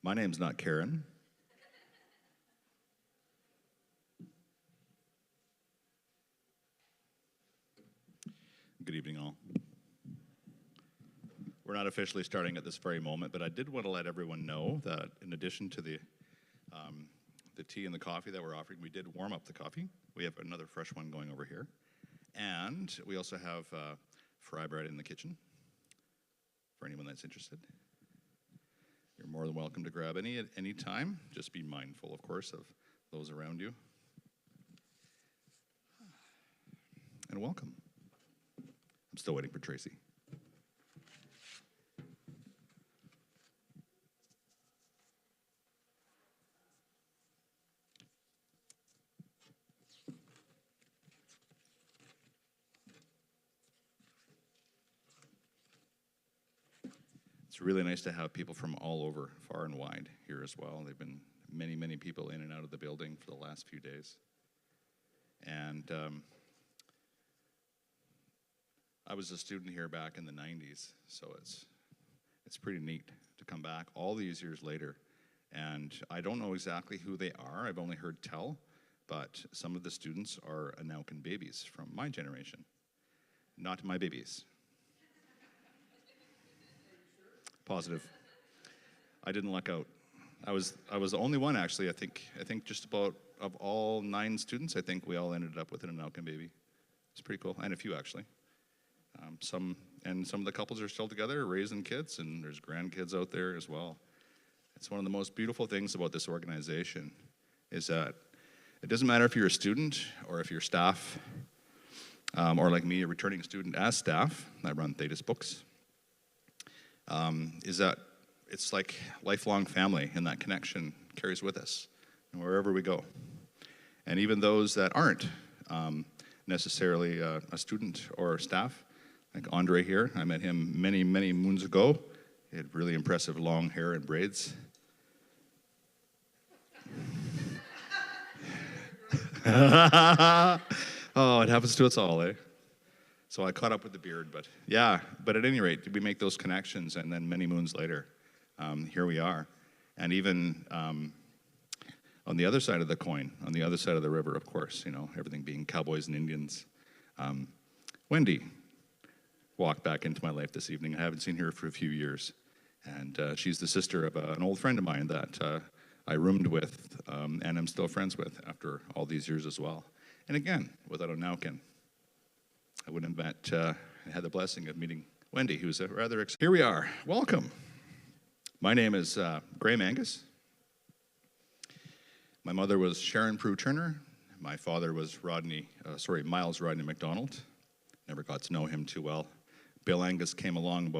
My name's not Karen. Good evening, all. We're not officially starting at this very moment, but I did want to let everyone know that in addition to the tea and the coffee that we're offering, we did warm up the coffee. We have another fresh one going over here. And we also have fry bread in the kitchen for anyone that's interested. You're more than welcome to grab any at any time. Just be mindful, of course, of those around you. And welcome. I'm still waiting for Tracy. It's really nice to have people from all over, far and wide, here as well. There have been many, many people in and out of the building for the last few days. And I was a student here back in the 90s, so it's pretty neat to come back all these years later. And I don't know exactly who they are. I've only heard tell, but some of the students are Anauken babies from my generation. Not my babies. Positive. I didn't luck out. I was the only one, actually. I think just about of all 9 students, I think we all ended up with an Anauken baby. It's pretty cool, and a few actually. Some of the couples are still together, raising kids, and there's grandkids out there as well. It's one of the most beautiful things about this organization is that it doesn't matter if you're a student or if you're staff, or like me, a returning student as staff. I run Thetis Books. Is that it's like lifelong family, and that connection carries with us wherever we go. And even those that aren't necessarily a student or staff, like Andre here, I met him many, many moons ago. He had really impressive long hair and braids. Oh, it happens to us all, eh? So I caught up with the beard, but at any rate, we make those connections, and then many moons later, here we are. And even on the other side of the coin, on the other side of the river, of course, everything being cowboys and Indians, Wendy walked back into my life this evening. I haven't seen her for a few years, and she's the sister of an old friend of mine that I roomed with and I'm still friends with after all these years as well. And again, without Anauken, I wouldn't have had the blessing of meeting Wendy, who's a rather Here we are. Welcome. My name is Graham Angus. My mother was Sharon Prue Turner. My father was Miles Rodney McDonald. Never got to know him too well. Bill Angus came along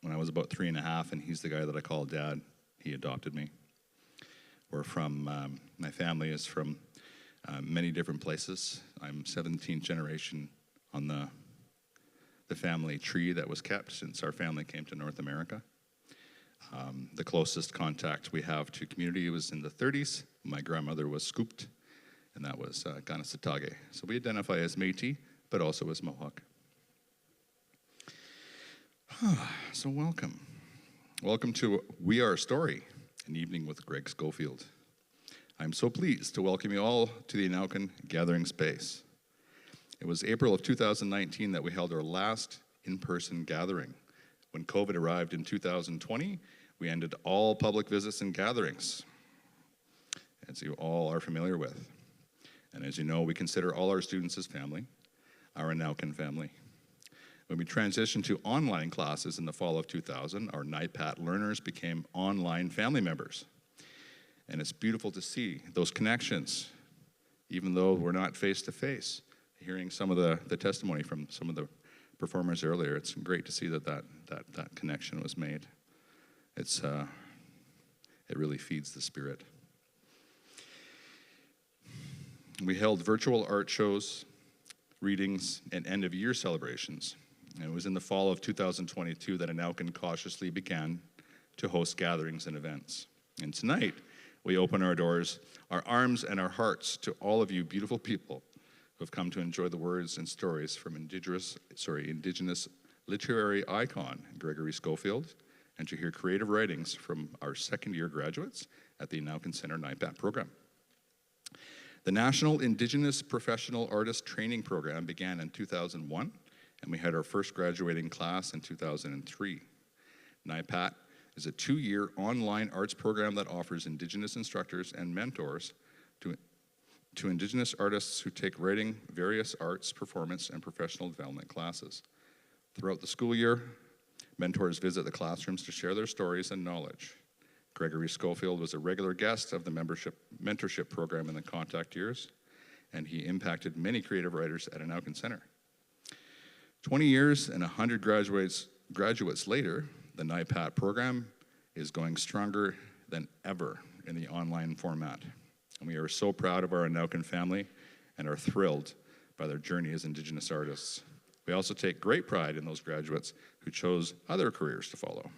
when I was about 3 and a half, and he's the guy that I call Dad. He adopted me. My family is from many different places. I'm 17th generation on the family tree that was kept since our family came to North America. The closest contact we have to community was in the 30s. My grandmother was Scooped, and that was Ganasatake. So we identify as Métis, but also as Mohawk. So welcome. Welcome to We Are Story, an evening with Greg Scofield. I'm so pleased to welcome you all to the Anauken Gathering Space. It was April of 2019 that we held our last in-person gathering. When COVID arrived in 2020, we ended all public visits and gatherings, as you all are familiar with. And as you know, we consider all our students as family, our Anauken family. When we transitioned to online classes in the fall of 2000, our NIPAT learners became online family members. And it's beautiful to see those connections, even though we're not face-to-face. Hearing some of the testimony from some of the performers earlier, it's great to see that connection was made. It really feeds the spirit. We held virtual art shows, readings, and end-of-year celebrations. And it was in the fall of 2022 that Anauken cautiously began to host gatherings and events. And tonight, we open our doors, our arms, and our hearts to all of you beautiful people who have come to enjoy the words and stories from Indigenous literary icon Gregory Scofield and to hear creative writings from our second-year graduates at the Naukin Center NIPAT program. The National Indigenous Professional Artist Training Program began in 2001, and we had our first graduating class in 2003. NIPAT is a 2-year online arts program that offers Indigenous instructors and mentors to Indigenous artists who take writing, various arts, performance, and professional development classes. Throughout the school year, mentors visit the classrooms to share their stories and knowledge. Gregory Scofield was a regular guest of the mentorship program in the contact years, and he impacted many creative writers at Naukin Center. 20 years and 100 graduates later, the NIPAT program is going stronger than ever in the online format. And we are so proud of our Naukin family and are thrilled by their journey as Indigenous artists. We also take great pride in those graduates who chose other careers to follow.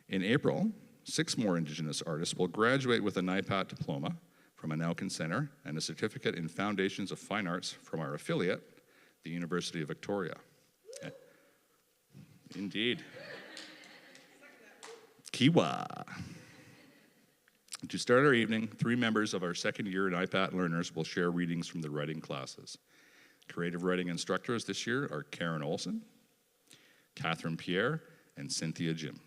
In April, 6 more Indigenous artists will graduate with a NIPAT diploma from a Naukin Center and a certificate in Foundations of Fine Arts from our affiliate, the University of Victoria. Indeed. Kiwa. To start our evening, 3 members of our second-year NIPAT learners will share readings from the writing classes. Creative writing instructors this year are Karen Olson, Catherine Pierre, and Cynthia Jim.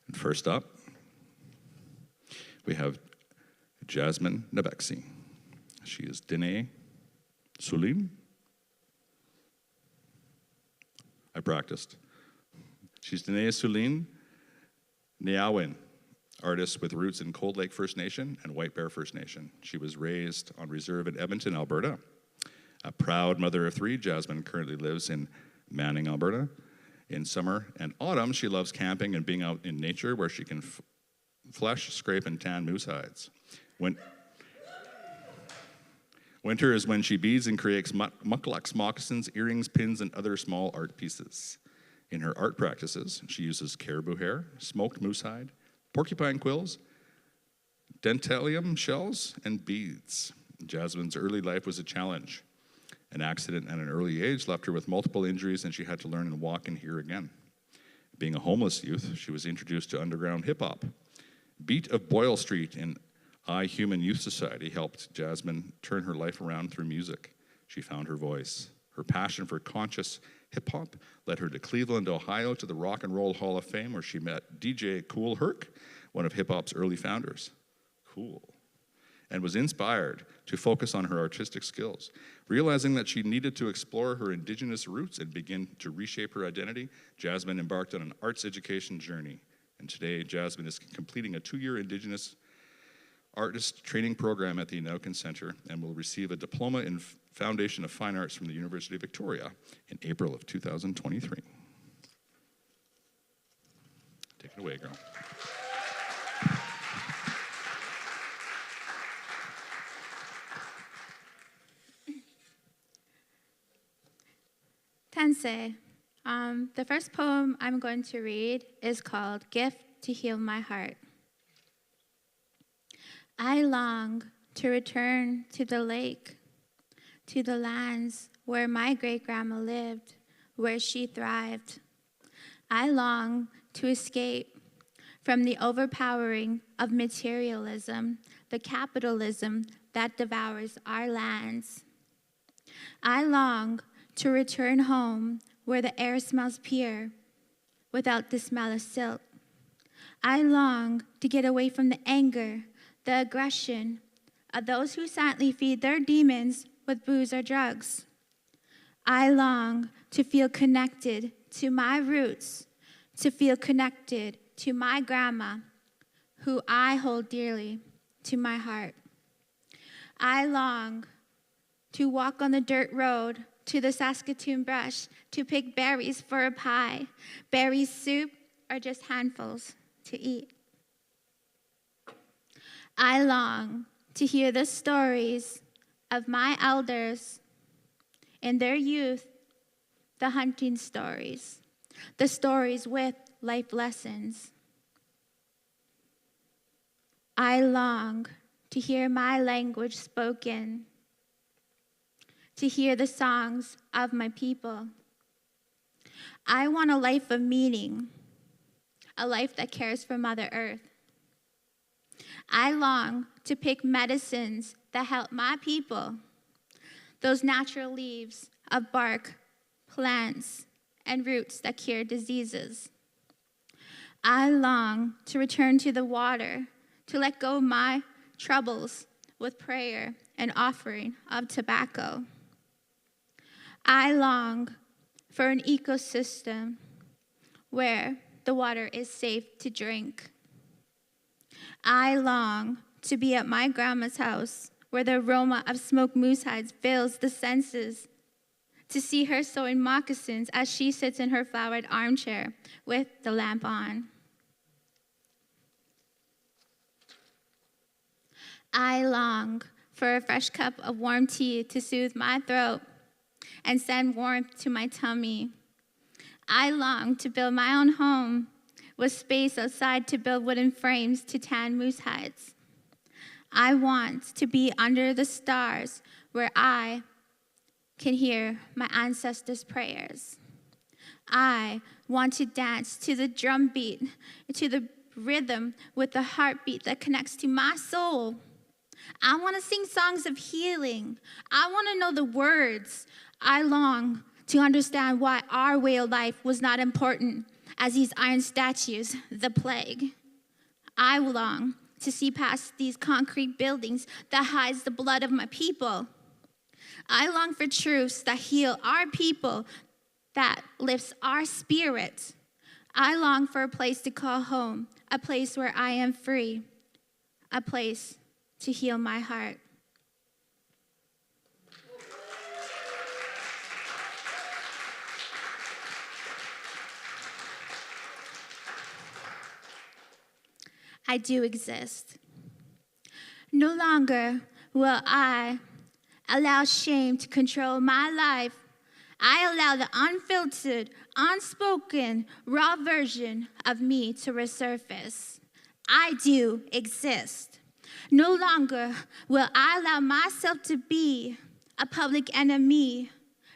And first up, we have Jasmine Nabexi. She is Dene Sulim. I practiced. She's Dene Sulim Niawin, artist with roots in Cold Lake First Nation and White Bear First Nation. She was raised on reserve in Edmonton, Alberta. A proud mother of 3, Jasmine currently lives in Manning, Alberta. In summer and autumn, she loves camping and being out in nature where she can flesh, scrape, and tan moose hides. Winter is when she beads and creates mucklucks, moccasins, earrings, pins, and other small art pieces. In her art practices, she uses caribou hair, smoked moose hide, porcupine quills, dentalium shells, and beads. Jasmine's early life was a challenge. An accident at an early age left her with multiple injuries, and she had to learn and walk and hear again. Being a homeless youth, she was introduced to underground hip-hop. Beat of Boyle Street and I Human Youth Society helped Jasmine turn her life around through music. She found her voice. Her passion for conscious hip-hop led her to Cleveland, Ohio, to the Rock and Roll Hall of Fame, where she met DJ Kool Herc, one of hip-hop's early founders. Cool. And was inspired to focus on her artistic skills. Realizing that she needed to explore her Indigenous roots and begin to reshape her identity, Jasmine embarked on an arts education journey. And today, Jasmine is completing a 2-year Indigenous artist training program at the Naukin Center and will receive a diploma in Foundation of Fine Arts from the University of Victoria in April of 2023. Take it away, girl. Tanse. The first poem I'm going to read is called Gift to Heal My Heart. I long to return to the lake, to the lands where my great-grandma lived, where she thrived. I long to escape from the overpowering of materialism, the capitalism that devours our lands. I long to return home where the air smells pure, without the smell of silt. I long to get away from the anger, the aggression of those who silently feed their demons with booze or drugs. I long to feel connected to my roots, to feel connected to my grandma, who I hold dearly to my heart. I long to walk on the dirt road to the Saskatoon brush to pick berries for a pie, berry soup, or just handfuls to eat. I long to hear the stories of my elders in their youth, the hunting stories, the stories with life lessons. I long to hear my language spoken, to hear the songs of my people. I want a life of meaning, a life that cares for Mother Earth. I long to pick medicines that help my people, those natural leaves of bark, plants, and roots that cure diseases. I long to return to the water, to let go of my troubles with prayer and offering of tobacco. I long for an ecosystem where the water is safe to drink. I long to be at my grandma's house where the aroma of smoked moose hides fills the senses, to see her sewing moccasins as she sits in her flowered armchair with the lamp on. I long for a fresh cup of warm tea to soothe my throat and send warmth to my tummy. I long to build my own home with space outside to build wooden frames to tan moose hides. I want to be under the stars where I can hear my ancestors' prayers. I want to dance to the drum beat, to the rhythm with the heartbeat that connects to my soul. I want to sing songs of healing. I want to know the words. I long to understand why our way of life was not important as these iron statues, the plague. I long to see past these concrete buildings that hides the blood of my people. I long for truths that heal our people, that lifts our spirit. I long for a place to call home, a place where I am free, a place to heal my heart. I do exist. No longer will I allow shame to control my life. I allow the unfiltered, unspoken, raw version of me to resurface. I do exist. No longer will I allow myself to be a public enemy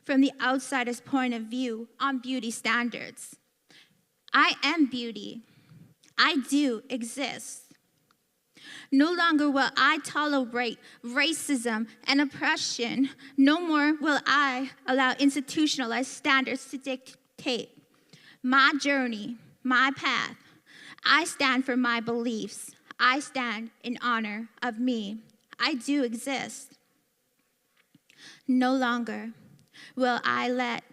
from the outsider's point of view on beauty standards. I am beauty. I do exist. No longer will I tolerate racism and oppression. No more will I allow institutionalized standards to dictate my journey, my path. I stand for my beliefs. I stand in honor of me. I do exist. No longer will I let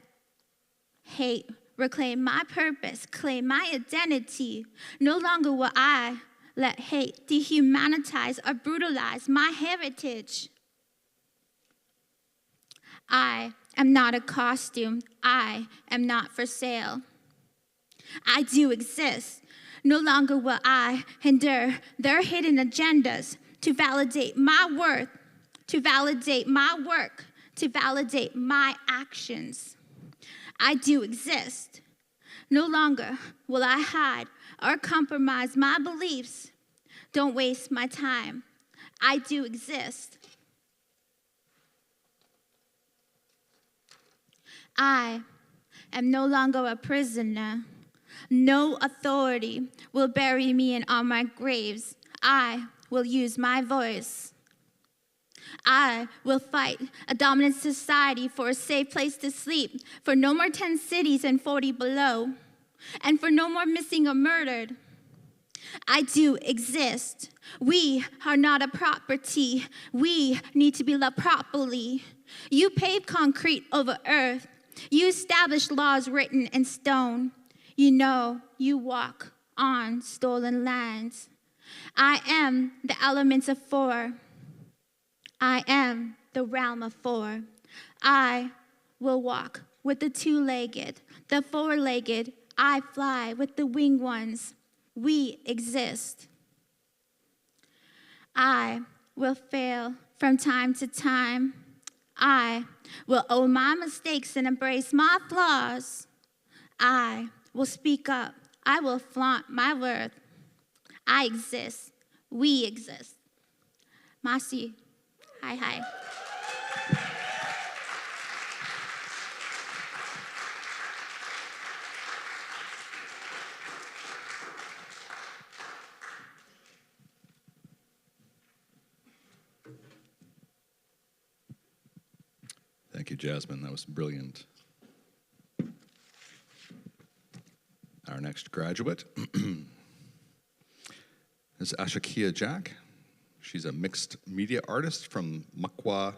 hate reclaim my purpose, claim my identity. No longer will I let hate dehumanize or brutalize my heritage. I am not a costume. I am not for sale. I do exist. No longer will I endure their hidden agendas to validate my worth, to validate my work, to validate my actions. I do exist. No longer will I hide or compromise my beliefs. Don't waste my time. I do exist. I am no longer a prisoner. No authority will bury me in all my graves. I will use my voice. I will fight a dominant society for a safe place to sleep, for no more 10 cities and 40 below, and for no more missing or murdered. I do exist. We are not a property. We need to be loved properly. You pave concrete over earth. You establish laws written in stone. You know you walk on stolen lands. I am the elements of four. I am the realm of four. I will walk with the two-legged, the four-legged. I fly with the winged ones. We exist. I will fail from time to time. I will own my mistakes and embrace my flaws. I will speak up. I will flaunt my worth. I exist. We exist. Masi. Hi, hi. Thank you, Jasmine. That was brilliant. Our next graduate is Ashakia Jack. She's a mixed media artist from Makwa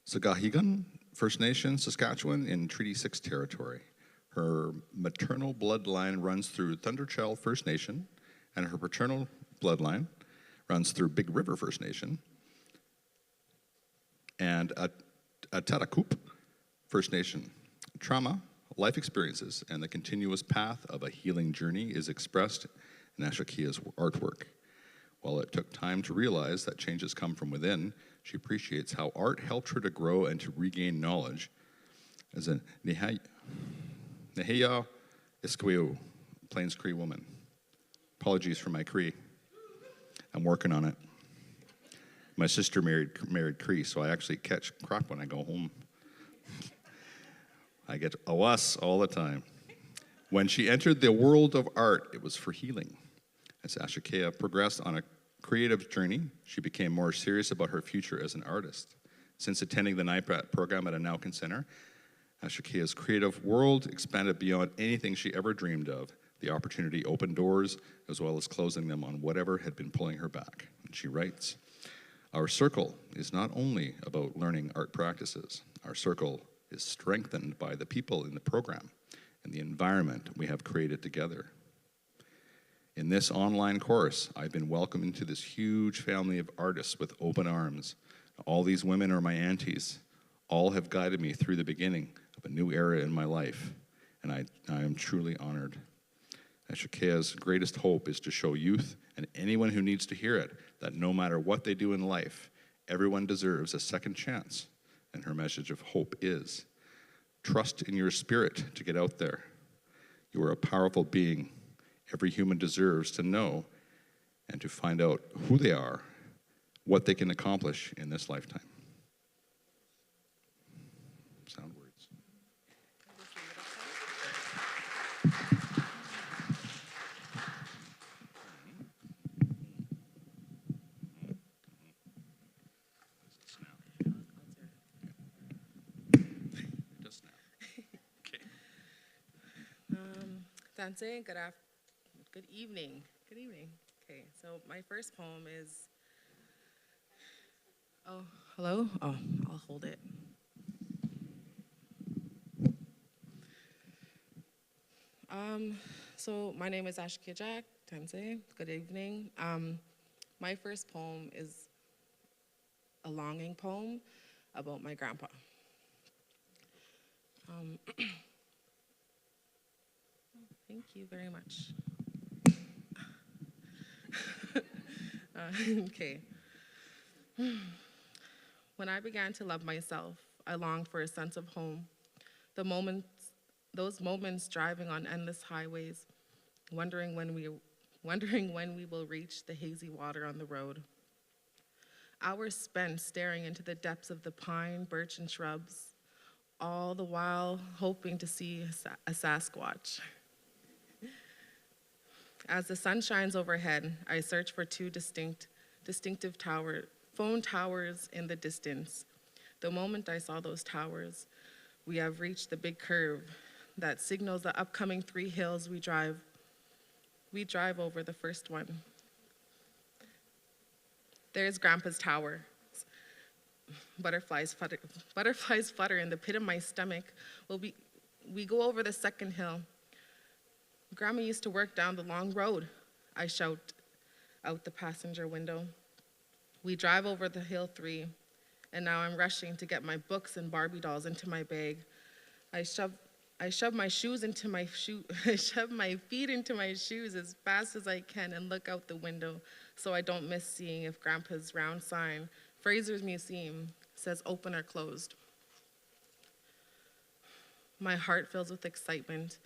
Sagahigan First Nation, Saskatchewan in Treaty 6 territory. Her maternal bloodline runs through Thunderchild First Nation, and her paternal bloodline runs through Big River First Nation and Atatakup First Nation. Trauma, life experiences, and the continuous path of a healing journey is expressed in Ashakia's artwork. While it took time to realize that changes come from within, she appreciates how art helped her to grow and to regain knowledge. As a Neheya Iskwiu, Plains Cree woman. Apologies for my Cree. I'm working on it. My sister married Cree, so I actually catch crap when I go home. I get awas all the time. When she entered the world of art, it was for healing. As Ashakia progressed on a creative journey, she became more serious about her future as an artist. Since attending the NIPRAT program at Anaukin Center, Ashakia's creative world expanded beyond anything she ever dreamed of. The opportunity opened doors, as well as closing them on whatever had been pulling her back. And she writes, "Our circle is not only about learning art practices. Our circle is strengthened by the people in the program and the environment we have created together. In this online course, I've been welcomed into this huge family of artists with open arms. All these women are my aunties. All have guided me through the beginning of a new era in my life, and I am truly honored." Ashakia's greatest hope is to show youth and anyone who needs to hear it that no matter what they do in life, everyone deserves a second chance. And her message of hope is, trust in your spirit to get out there. You are a powerful being. Every human deserves to know and to find out who they are, what they can accomplish in this lifetime. Sound words. Tanse, good evening. Good evening. Okay, so my first poem is, oh, hello? Oh, I'll hold it. So my name is Ashakia Jack, Tanse, good evening. My first poem is a longing poem about my grandpa. Thank you very much. Okay. When I began to love myself, I longed for a sense of home. Those moments driving on endless highways, wondering when we will reach the hazy water on the road. Hours spent staring into the depths of the pine, birch, and shrubs, all the while hoping to see a Sasquatch. As the sun shines overhead, I search for two distinctive phone towers in the distance. The moment I saw those towers, we have reached the big curve that signals the upcoming 3 hills we drive. We drive over the first one. There's Grandpa's tower. Butterflies flutter in the pit of my stomach. We go over the second hill. Grandma used to work down the long road, I shout out the passenger window. We drive over the hill 3, and now I'm rushing to get my books and Barbie dolls into my bag. I shove my shoes into my I shove my feet into my shoes as fast as I can and look out the window so I don't miss seeing if Grandpa's round sign, Fraser's Museum, says open or closed. My heart fills with excitement.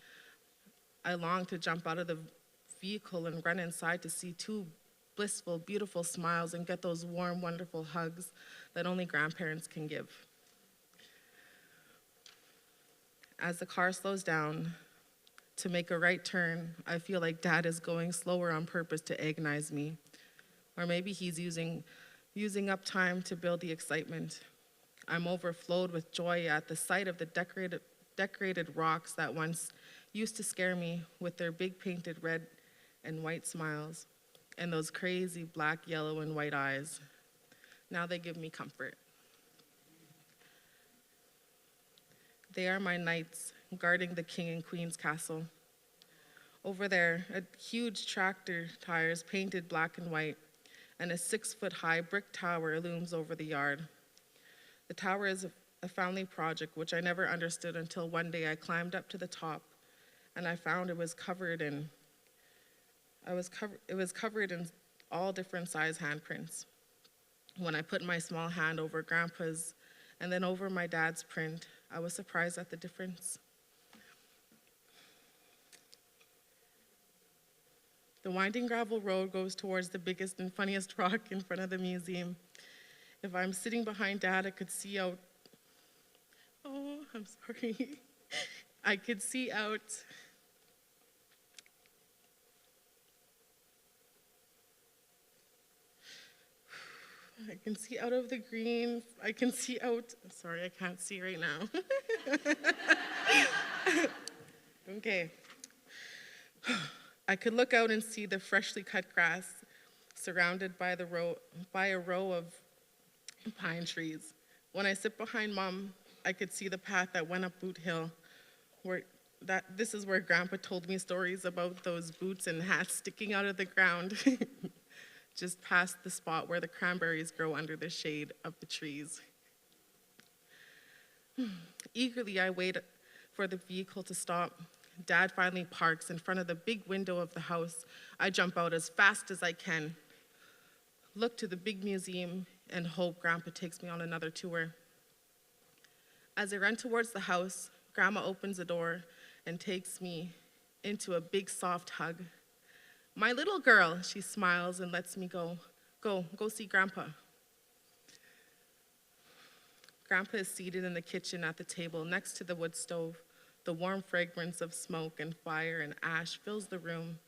I long to jump out of the vehicle and run inside to see 2 blissful, beautiful smiles and get those warm, wonderful hugs that only grandparents can give. As the car slows down to make a right turn, I feel like Dad is going slower on purpose to agonize me. Or maybe he's using up time to build the excitement. I'm overflowed with joy at the sight of the decorated rocks that once used to scare me with their big painted red and white smiles and those crazy black, yellow, and white eyes. Now they give me comfort. They are my knights guarding the king and queen's castle. Over there, a huge tractor tires painted black and white, and a 6-foot-high brick tower looms over the yard. The tower is a family project which I never understood until one day I climbed up to the top and I found it was covered in all different size handprints. When I put my small hand over Grandpa's and then over my dad's print, I was surprised at the difference. The winding gravel road goes towards the biggest and funniest rock in front of the museum. If I'm sitting behind Dad, I could see out. Oh, I'm sorry. I could see out. I can see out of the green. I can see out. Sorry, I can't see right now. Okay. I could look out and see the freshly cut grass surrounded by a row of pine trees. When I sit behind Mom, I could see the path that went up Boot Hill. This is where Grandpa told me stories about those boots and hats sticking out of the ground, just past the spot where the cranberries grow under the shade of the trees. Eagerly, I wait for the vehicle to stop. Dad finally parks in front of the big window of the house. I jump out as fast as I can, look to the big museum, and hope Grandpa takes me on another tour. As I run towards the house, Grandma opens the door and takes me into a big soft hug. "My little girl," she smiles and lets me go. Go see Grandpa. Grandpa is seated in the kitchen at the table next to the wood stove. The warm fragrance of smoke and fire and ash fills the room.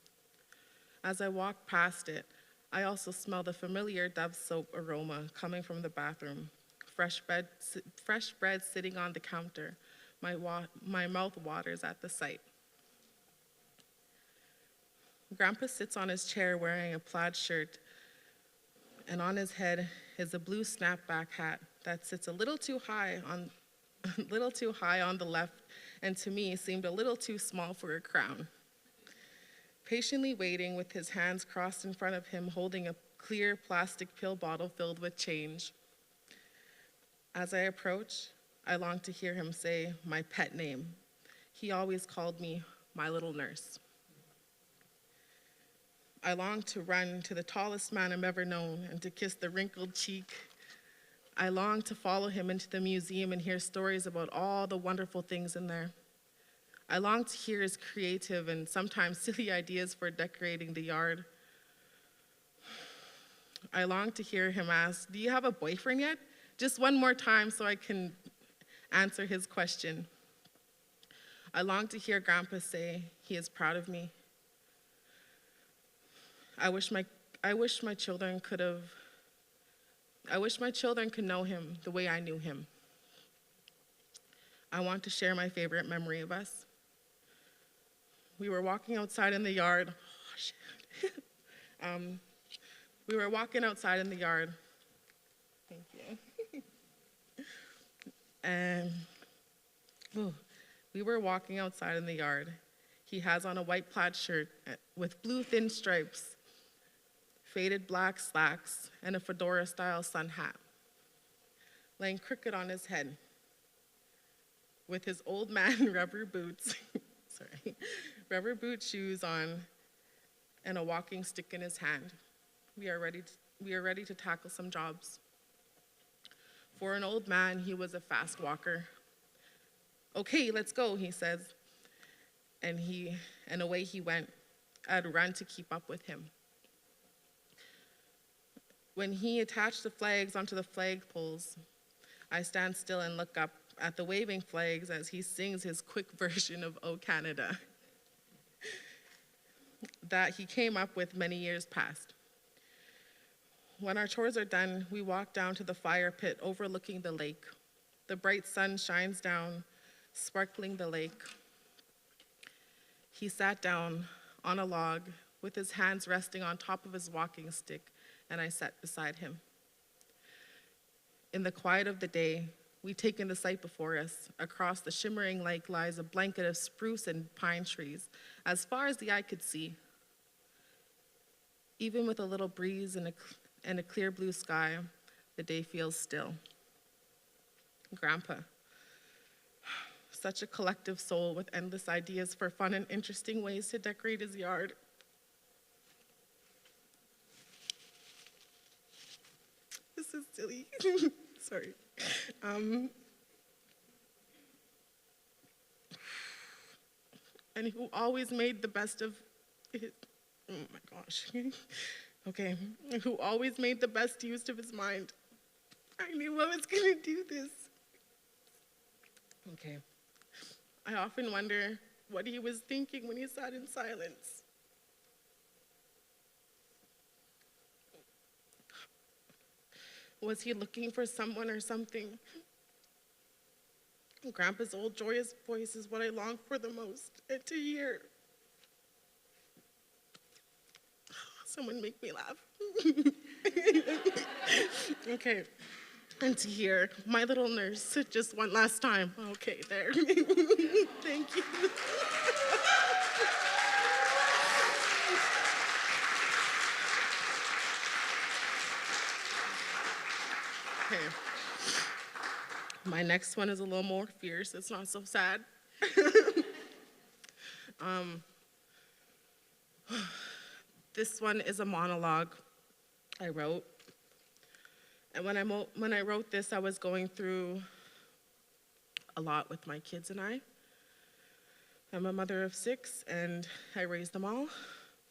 As I walk past it, I also smell the familiar Dove soap aroma coming from the bathroom. Fresh bread sitting on the counter. My mouth waters at the sight. Grandpa sits on his chair wearing a plaid shirt, and on his head is a blue snapback hat that sits a little too high on the left, and to me seemed a little too small for a crown. Patiently waiting with his hands crossed in front of him, holding a clear plastic pill bottle filled with change. As I approach, I long to hear him say my pet name. He always called me my little nurse. I long to run to the tallest man I've ever known and to kiss the wrinkled cheek. I long to follow him into the museum and hear stories about all the wonderful things in there. I long to hear his creative and sometimes silly ideas for decorating the yard. I long to hear him ask, "Do you have a boyfriend yet?" Just one more time so I can answer his question. I long to hear Grandpa say he is proud of me. I wish my children could know him the way I knew him. I want to share my favorite memory of us. We were walking outside in the yard. Oh, shit. We were walking outside in the yard. Thank you. And we were walking outside in the yard. He has on a white plaid shirt with blue thin stripes, faded black slacks, and a fedora-style sun hat, laying crooked on his head, with his old man rubber boots, rubber boot shoes on, and a walking stick in his hand. We are ready to tackle some jobs. For an old man, he was a fast walker. "Okay, let's go," he says, and away he went. I'd run to keep up with him. When he attached the flags onto the flagpoles, I stand still and look up at the waving flags as he sings his quick version of "O Canada" that he came up with many years past. When our chores are done, we walk down to the fire pit overlooking the lake. The bright sun shines down, sparkling the lake. He sat down on a log with his hands resting on top of his walking stick, and I sat beside him. In the quiet of the day, we take in the sight before us. Across the shimmering lake lies a blanket of spruce and pine trees, as far as the eye could see. Even with a little breeze and a clear blue sky, the day feels still. Grandpa, such a collective soul with endless ideas for fun and interesting ways to decorate his yard. This is silly. Sorry. And who always made the best of his, oh my gosh. Okay, who always made the best use of his mind. I knew I was gonna do this. Okay. I often wonder what he was thinking when he sat in silence. Was he looking for someone or something? Grandpa's old joyous voice is what I long for the most, and to hear. Someone make me laugh. Okay, and to hear my little nurse just one last time. Okay, there. Thank you. Okay. My next one is a little more fierce. It's not so sad. This one is a monologue I wrote. And when I wrote this, I was going through a lot with my kids and I. I'm a mother of 6, and I raised them all.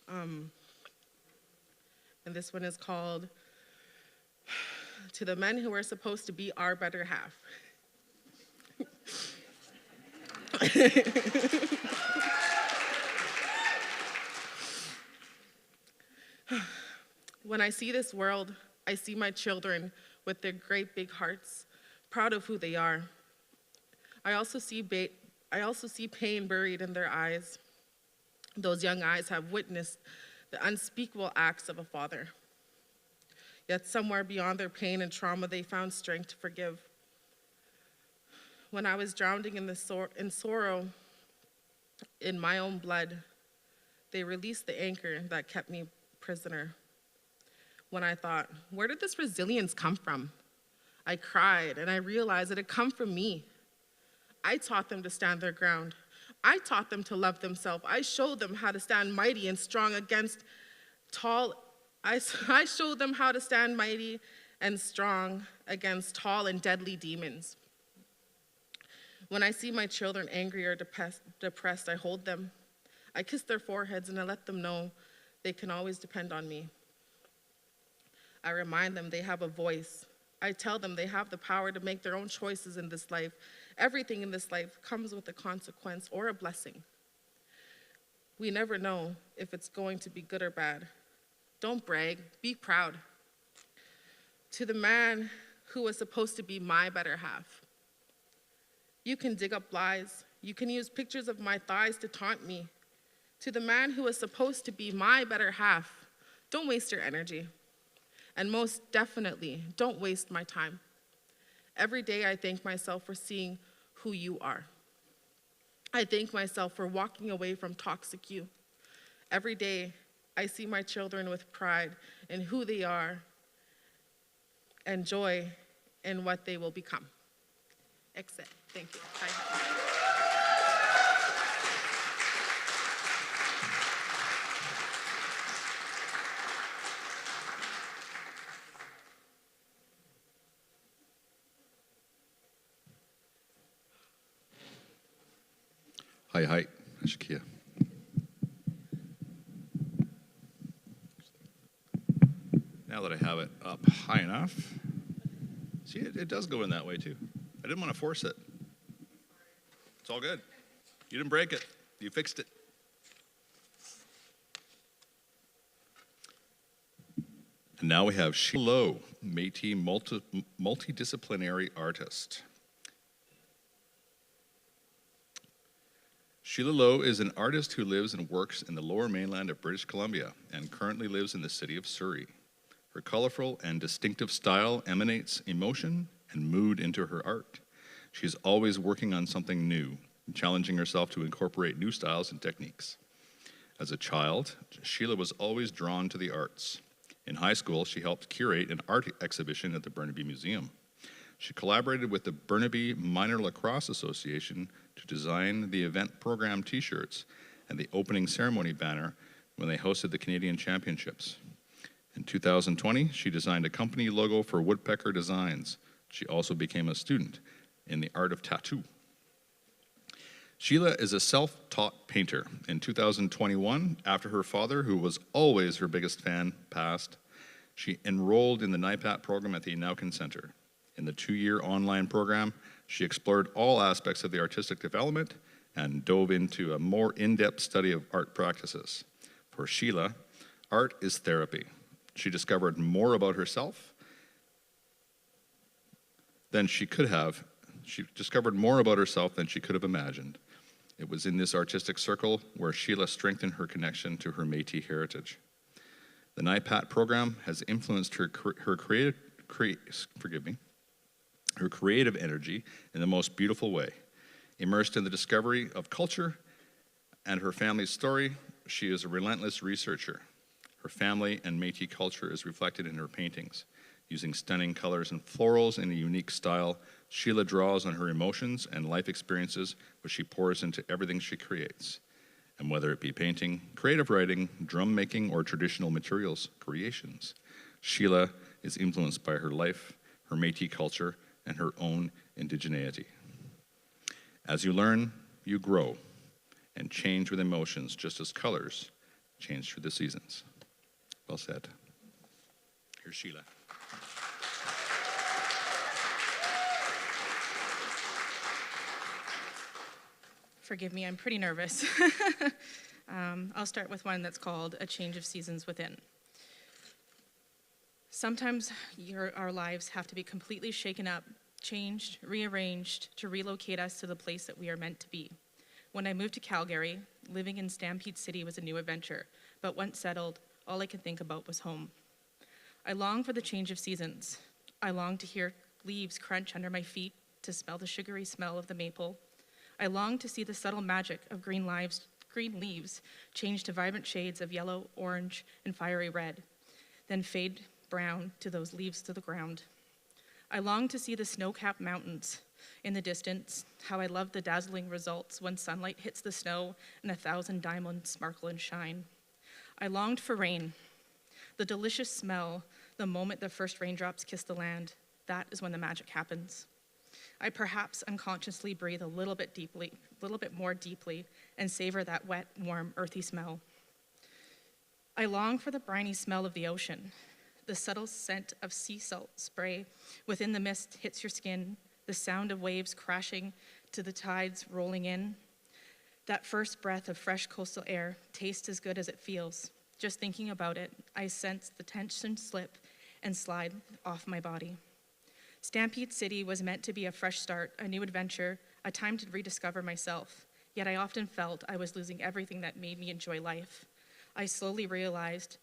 And this one is called "To the Men Who Are Supposed to Be Our Better Half." When I see this world, I see my children with their great big hearts, proud of who they are. I also see pain buried in their eyes. Those young eyes have witnessed the unspeakable acts of a father. Yet somewhere beyond their pain and trauma, they found strength to forgive. When I was drowning in sorrow in my own blood, they released the anchor that kept me prisoner. When I thought, where did this resilience come from? I cried, and I realized it had come from me. I taught them to stand their ground. I taught them to love themselves. I showed them how to stand mighty and strong against tall. I showed them how to stand mighty and strong against tall and deadly demons. When I see my children angry or depressed, I hold them. I kiss their foreheads and I let them know they can always depend on me. I remind them they have a voice. I tell them they have the power to make their own choices in this life. Everything in this life comes with a consequence or a blessing. We never know if it's going to be good or bad. Don't brag, be proud. To the man who was supposed to be my better half. You can dig up lies. You can use pictures of my thighs to taunt me. To the man who was supposed to be my better half, don't waste your energy. And most definitely, don't waste my time. Every day I thank myself for seeing who you are. I thank myself for walking away from toxic you. Every day I see my children with pride in who they are and joy in what they will become. Exit. Thank you. Bye. Hi, Shakia. Now now that I have it up high enough, see, it does go in that way too. I didn't want to force it. It's all good. You didn't break it. You fixed it. And now we have Sheila Lowe, Métis multidisciplinary artist. Sheila Lowe is an artist who lives and works in the lower mainland of British Columbia and currently lives in the city of Surrey. Her colorful and distinctive style emanates emotion and mood into her art. She's always working on something new, challenging herself to incorporate new styles and techniques. As a child, Sheila was always drawn to the arts. In high school, she helped curate an art exhibition at the Burnaby Museum. She collaborated with the Burnaby Minor Lacrosse Association to design the event program t-shirts and the opening ceremony banner when they hosted the Canadian Championships. In 2020, she designed a company logo for Woodpecker Designs. She also became a student in the art of tattoo. Sheila is a self-taught painter. In 2021, after her father, who was always her biggest fan, passed, she enrolled in the NIPAT program at the Naukin Center. In the 2-year online program, she explored all aspects of the artistic development and dove into a more in-depth study of art practices. For Sheila, art is therapy. She discovered more about herself than she could have. She discovered more about herself than she could have imagined. It was in this artistic circle where Sheila strengthened her connection to her Métis heritage. The NIPAT program has influenced her creative energy in the most beautiful way. Immersed in the discovery of culture and her family's story, she is a relentless researcher. Her family and Métis culture is reflected in her paintings. Using stunning colors and florals in a unique style, Sheila draws on her emotions and life experiences, which she pours into everything she creates. And whether it be painting, creative writing, drum making, or traditional materials creations, Sheila is influenced by her life, her Métis culture, and her own indigeneity. As you learn, you grow and change with emotions, just as colors change through the seasons. Well said. Here's Sheila. Forgive me, I'm pretty nervous. I'll start with one that's called A Change of Seasons Within. Sometimes our lives have to be completely shaken up, changed, rearranged to relocate us to the place that we are meant to be. When I moved to Calgary, living in Stampede City was a new adventure, but once settled, all I could think about was home. I long for the change of seasons. I long to hear leaves crunch under my feet, to smell the sugary smell of the maple. I long to see the subtle magic of green leaves change to vibrant shades of yellow, orange, and fiery red, then fade brown to those leaves to the ground. I long to see the snow-capped mountains in the distance, how I love the dazzling results when sunlight hits the snow and 1,000 diamonds sparkle and shine. I longed for rain, the delicious smell, the moment the first raindrops kiss the land. That is when the magic happens. I perhaps unconsciously breathe a little bit more deeply, and savor that wet, warm, earthy smell. I long for the briny smell of the ocean. The subtle scent of sea salt spray within the mist hits your skin, the sound of waves crashing to the tides rolling in. That first breath of fresh coastal air tastes as good as it feels. Just thinking about it, I sense the tension slip and slide off my body. Stampede City was meant to be a fresh start, a new adventure, a time to rediscover myself. Yet I often felt I was losing everything that made me enjoy life. I slowly realized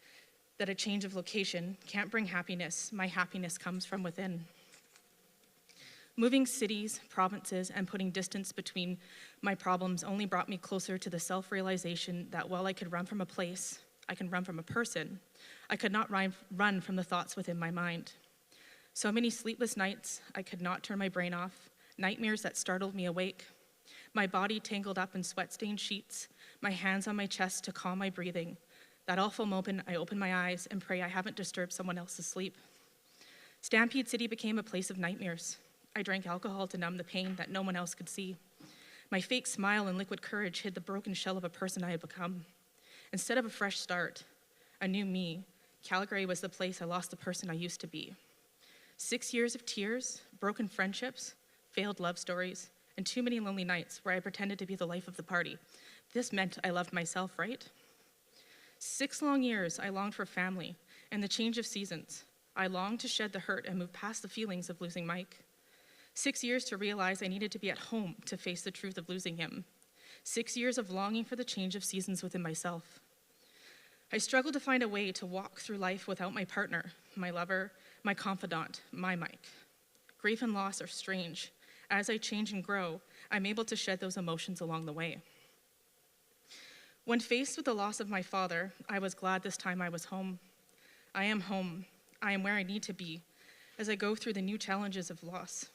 that a change of location can't bring happiness. My happiness comes from within. Moving cities, provinces, and putting distance between my problems only brought me closer to the self-realization that while I could run from a place, I can run from a person. I could not run from the thoughts within my mind. So many sleepless nights, I could not turn my brain off, nightmares that startled me awake. My body tangled up in sweat-stained sheets, my hands on my chest to calm my breathing. That awful moment, I open my eyes and pray I haven't disturbed someone else's sleep. Stampede City became a place of nightmares. I drank alcohol to numb the pain that no one else could see. My fake smile and liquid courage hid the broken shell of a person I had become. Instead of a fresh start, a new me Calgary was the place I lost the person I used to be. 6 years of tears, broken friendships, failed love stories, and too many lonely nights where I pretended to be the life of the party. This meant I loved myself, right? 6 long years I longed for family and the change of seasons. I longed to shed the hurt and move past the feelings of losing Mike. 6 years to realize I needed to be at home to face the truth of losing him. 6 years of longing for the change of seasons within myself. I struggled to find a way to walk through life without my partner, my lover, my confidant, my Mike. Grief and loss are strange. As I change and grow, I'm able to shed those emotions along the way. When faced with the loss of my father, I was glad this time I was home. I am home. I am where I need to be as I go through the new challenges of loss.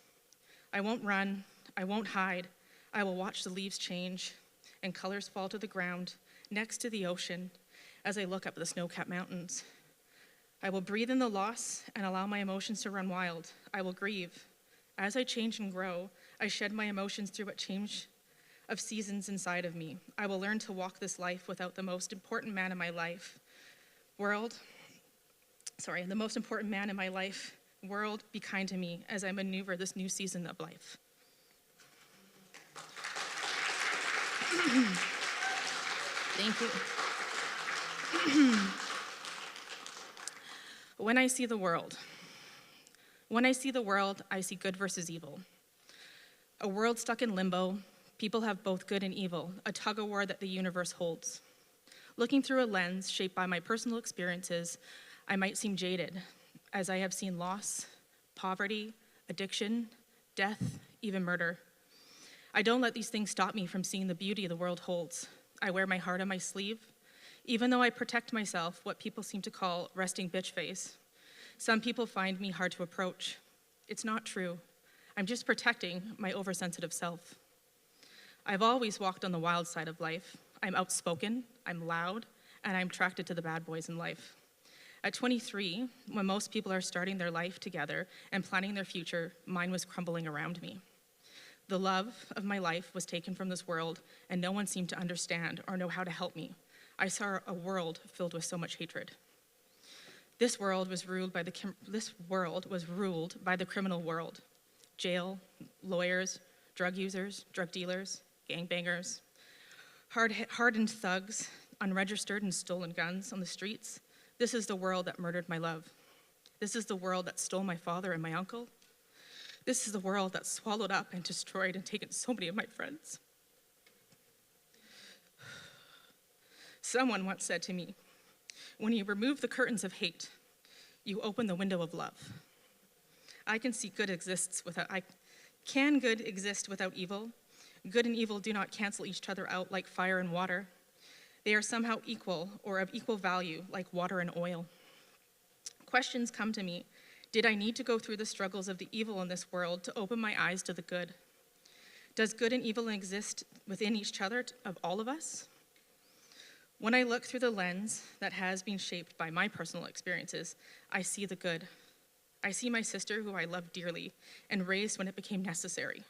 I won't run. I won't hide. I will watch the leaves change and colors fall to the ground next to the ocean as I look up at the snow-capped mountains. I will breathe in the loss and allow my emotions to run wild. I will grieve. As I change and grow, I shed my emotions through a change of seasons inside of me. I will learn to walk this life without the most important man in my life. The most important man in my life. World, be kind to me as I maneuver this new season of life. Thank you. When I see the world, I see good versus evil. A world stuck in limbo, people have both good and evil, a tug-of-war that the universe holds. Looking through a lens shaped by my personal experiences, I might seem jaded, as I have seen loss, poverty, addiction, death, even murder. I don't let these things stop me from seeing the beauty the world holds. I wear my heart on my sleeve, even though I protect myself, what people seem to call resting bitch face. Some people find me hard to approach. It's not true. I'm just protecting my oversensitive self. I've always walked on the wild side of life. I'm outspoken, I'm loud, and I'm attracted to the bad boys in life. At 23, when most people are starting their life together and planning their future, mine was crumbling around me. The love of my life was taken from this world, and no one seemed to understand or know how to help me. I saw a world filled with so much hatred. This world was ruled by the criminal world. Jail, lawyers, drug users, drug dealers, gangbangers, hardened thugs, unregistered and stolen guns on the streets. This is the world that murdered my love. This is the world that stole my father and my uncle. This is the world that swallowed up and destroyed and taken so many of my friends. Someone once said to me, when you remove the curtains of hate, you open the window of love. Can good exist without evil? Good and evil do not cancel each other out like fire and water. They are somehow equal or of equal value like water and oil. Questions come to me. Did I need to go through the struggles of the evil in this world to open my eyes to the good? Does good and evil exist within each other of all of us? When I look through the lens that has been shaped by my personal experiences, I see the good. I see my sister, who I love dearly and raised when it became necessary.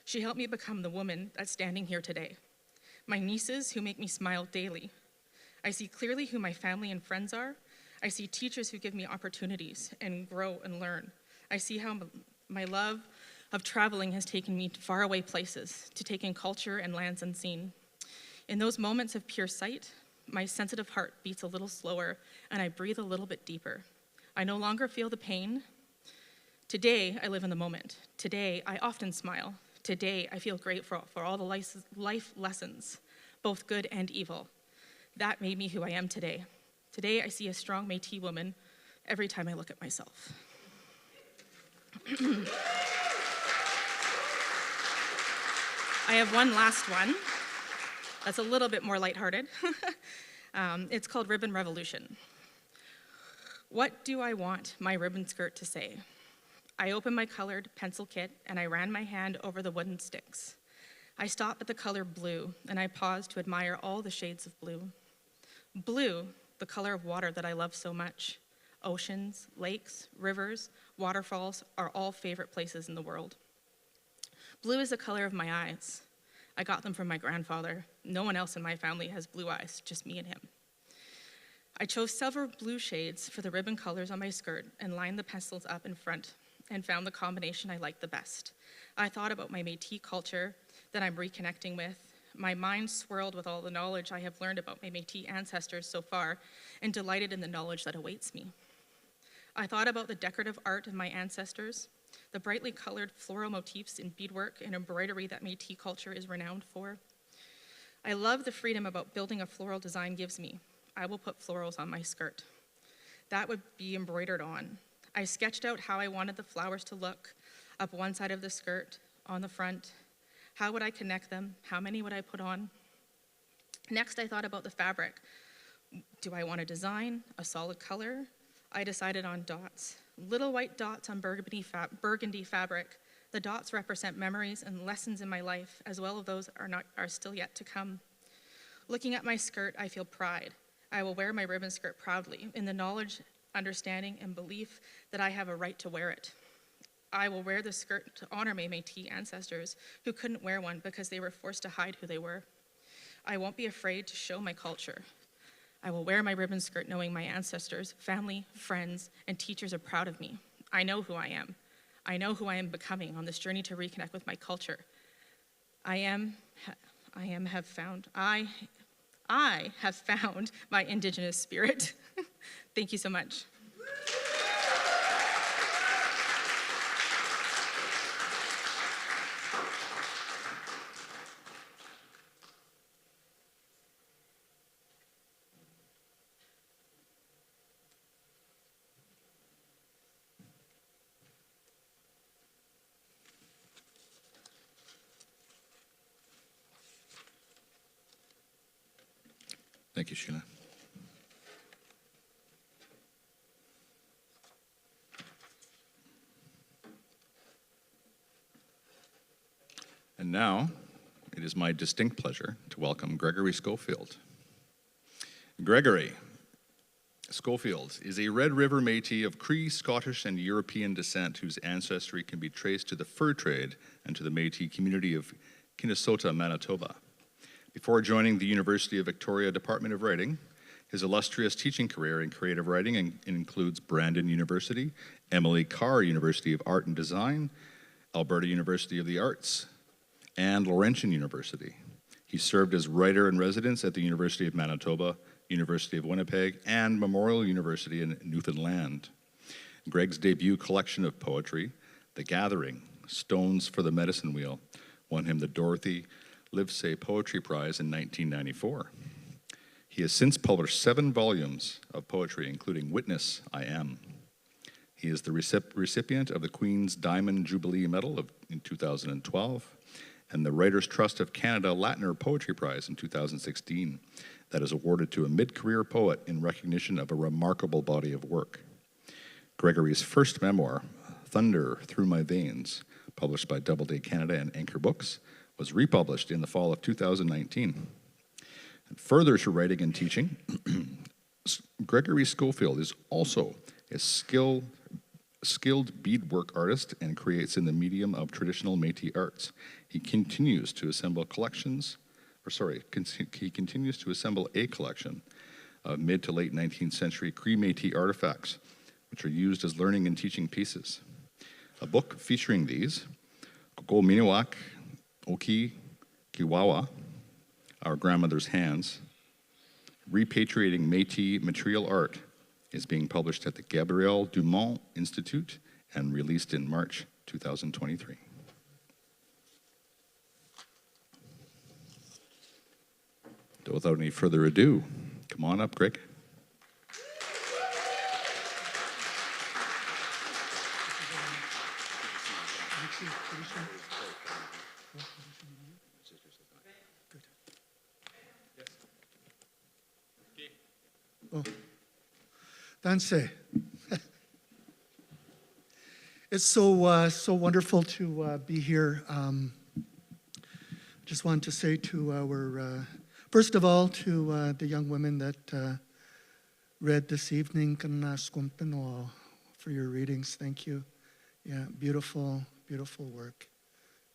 She helped me become the woman that's standing here today. My nieces, who make me smile daily. I see clearly who my family and friends are. I see teachers who give me opportunities and grow and learn. I see how my love of traveling has taken me to faraway places, to take in culture and lands unseen. In those moments of pure sight, my sensitive heart beats a little slower and I breathe a little bit deeper. I no longer feel the pain. Today, I live in the moment. Today, I often smile. Today, I feel grateful for all the life lessons, both good and evil. That made me who I am today. Today, I see a strong Métis woman every time I look at myself. I have one last one that's a little bit more lighthearted. It's called Ribbon Revolution. What do I want my ribbon skirt to say? I opened my colored pencil kit and I ran my hand over the wooden sticks. I stopped at the color blue and I paused to admire all the shades of blue. Blue, the color of water that I love so much. Oceans, lakes, rivers, waterfalls are all favorite places in the world. Blue is the color of my eyes. I got them from my grandfather. No one else in my family has blue eyes, just me and him. I chose several blue shades for the ribbon colors on my skirt and lined the pencils up in front and found the combination I liked the best. I thought about my Métis culture that I'm reconnecting with. My mind swirled with all the knowledge I have learned about my Métis ancestors so far and delighted in the knowledge that awaits me. I thought about the decorative art of my ancestors, the brightly colored floral motifs in beadwork and embroidery that Métis culture is renowned for. I love the freedom about building a floral design gives me. I will put florals on my skirt. That would be embroidered on. I sketched out how I wanted the flowers to look, up one side of the skirt, on the front. How would I connect them? How many would I put on? Next, I thought about the fabric. Do I want a design, a solid color? I decided on dots. Little white dots on burgundy fabric. The dots represent memories and lessons in my life, as well as those are still yet to come. Looking at my skirt, I feel pride. I will wear my ribbon skirt proudly, in the knowledge, understanding, and belief that I have a right to wear it. I will wear the skirt to honor my Métis ancestors who couldn't wear one because they were forced to hide who they were. I won't be afraid to show my culture. I will wear my ribbon skirt knowing my ancestors, family, friends, and teachers are proud of me. I know who I am. I know who I am becoming on this journey to reconnect with my culture. I have found my Indigenous spirit. Thank you so much. Thank you, Sheila. And now, it is my distinct pleasure to welcome Gregory Scofield. Gregory Scofield is a Red River Métis of Cree, Scottish, and European descent whose ancestry can be traced to the fur trade and to the Métis community of Kinnesota, Manitoba. Before joining the University of Victoria Department of Writing, his illustrious teaching career in creative writing includes Brandon University, Emily Carr University of Art and Design, Alberta University of the Arts, and Laurentian University. He served as writer-in-residence at the University of Manitoba, University of Winnipeg, and Memorial University in Newfoundland. Greg's debut collection of poetry, The Gathering, Stones for the Medicine Wheel, won him the Dorothy Livesay Poetry Prize in 1994. He has since published 7 volumes of poetry, including Witness, I Am. He is the recipient of the Queen's Diamond Jubilee Medal in 2012 and the Writers' Trust of Canada Latner Poetry Prize in 2016 that is awarded to a mid-career poet in recognition of a remarkable body of work. Gregory's first memoir, Thunder Through My Veins, published by Doubleday Canada and Anchor Books, was republished in the fall of 2019. And further to writing and teaching, Gregory Scofield is also a skilled beadwork artist and creates in the medium of traditional Métis arts. He continues to assemble a collection of mid to late 19th century Cree Métis artifacts, which are used as learning and teaching pieces. A book featuring these, Koko Miniwak, Oki Kiwawa, Our Grandmother's Hands, Repatriating Métis Material Art, is being published at the Gabrielle Dumont Institute and released in March 2023. So without any further ado, come on up, Greg. Oh, Danse. It's so wonderful to be here. Just want to say to our, first of all, to the young women that read this evening, for your readings. Thank you. Yeah, beautiful, beautiful work.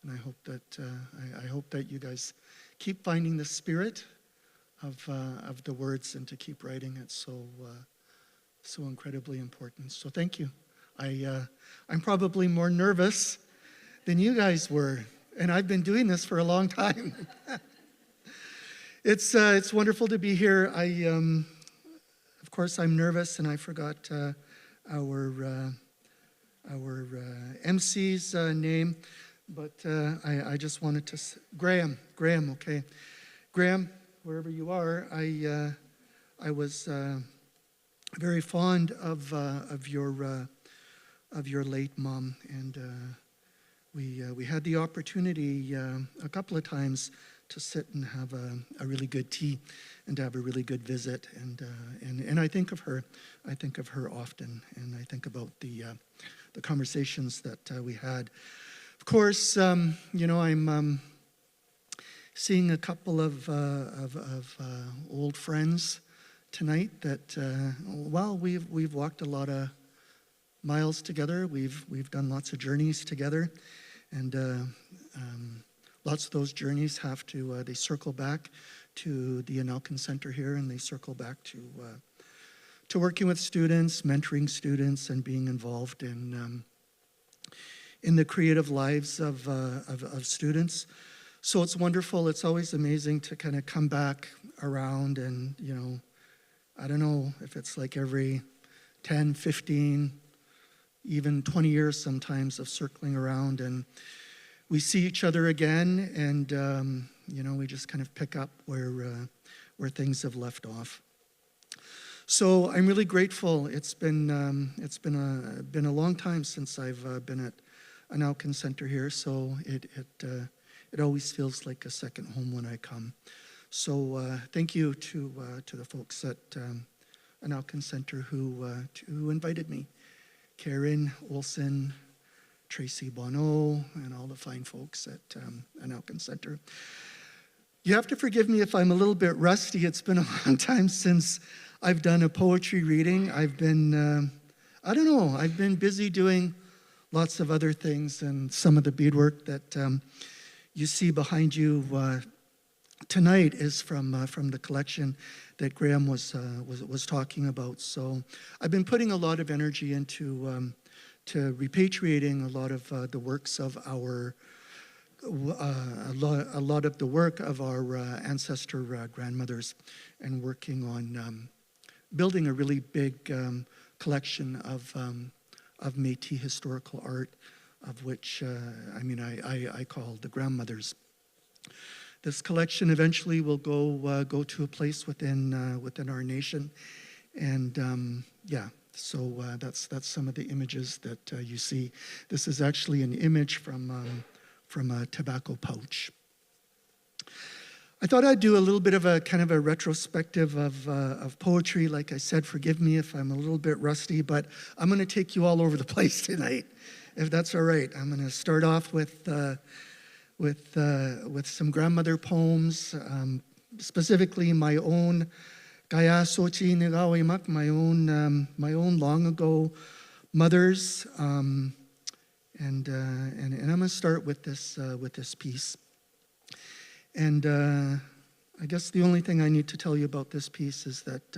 And I hope that you guys keep finding the spirit of the words and to keep writing. It's so incredibly important. So thank you. I'm probably more nervous than you guys were, and I've been doing this for a long time. It's wonderful to be here. Of course, I'm nervous, and I forgot our MC's name, but I just wanted to Graham, okay, Graham, wherever you are, I was very fond of your late mom, and we had the opportunity a couple of times to sit and have a really good tea and to have a really good visit, and I think of her often, and I think about the conversations that we had. Of course, I'm seeing a couple of old friends tonight that we've walked a lot of miles together. We've done lots of journeys together, and lots of those journeys they circle back to the Anelkin Center here, and they circle back to working with students, mentoring students, and being involved in the creative lives of students. So it's wonderful. It's always amazing to kind of come back around, and I don't know if it's like every 10, 15, even 20 years sometimes of circling around, and we see each other again, and we just kind of pick up where things have left off. So I'm really grateful. It's been a long time since I've been at Anelkin Center here, so it always feels like a second home when I come. So thank you to the folks at Anelkin Center who invited me. Karen Olson, Tracy Bonneau, and all the fine folks at Anelkin Center. You have to forgive me if I'm a little bit rusty. It's been a long time since I've done a poetry reading. I've been, I've been busy doing lots of other things, and some of the beadwork that you see behind you tonight is from the collection that Graham was talking about. So I've been putting a lot of energy into to repatriating a lot of the works of our a lot of the work of our ancestor grandmothers, and working on building a really big collection of Métis historical art, of which I call the grandmothers. This collection eventually will go to a place within our nation, and so that's some of the images that you see. This is actually an image from a tobacco pouch. I thought I'd do a little bit of a kind of a retrospective of poetry. Like I said, forgive me if I'm a little bit rusty, but I'm going to take you all over the place tonight, if that's all right. I'm going to start off with some grandmother poems, specifically my own Gaya Sochi Nigawimak, my own long ago mothers, and I'm going to start with this piece. And I guess the only thing I need to tell you about this piece is that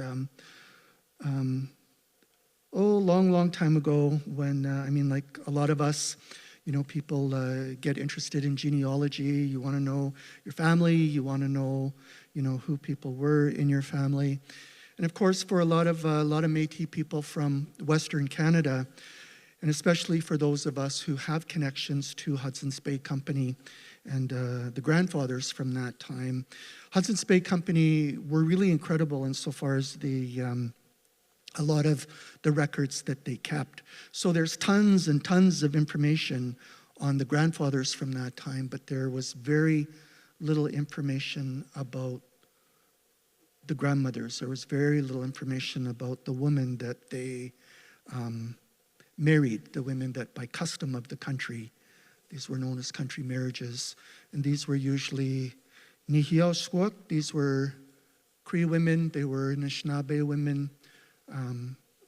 long time ago, when like a lot of us, people get interested in genealogy. You want to know your family. You want to know, who people were in your family. And of course, for a lot of Métis people from Western Canada, and especially for those of us who have connections to Hudson's Bay Company and the grandfathers from that time, Hudson's Bay Company were really incredible insofar as a lot of the records that they kept. So there's tons and tons of information on the grandfathers from that time, but there was very little information about the grandmothers. There was very little information about the women that they married, the women that by custom of the country, these were known as country marriages, and these were usually Nihiosquok, these were Cree women, they were Anishinaabe women,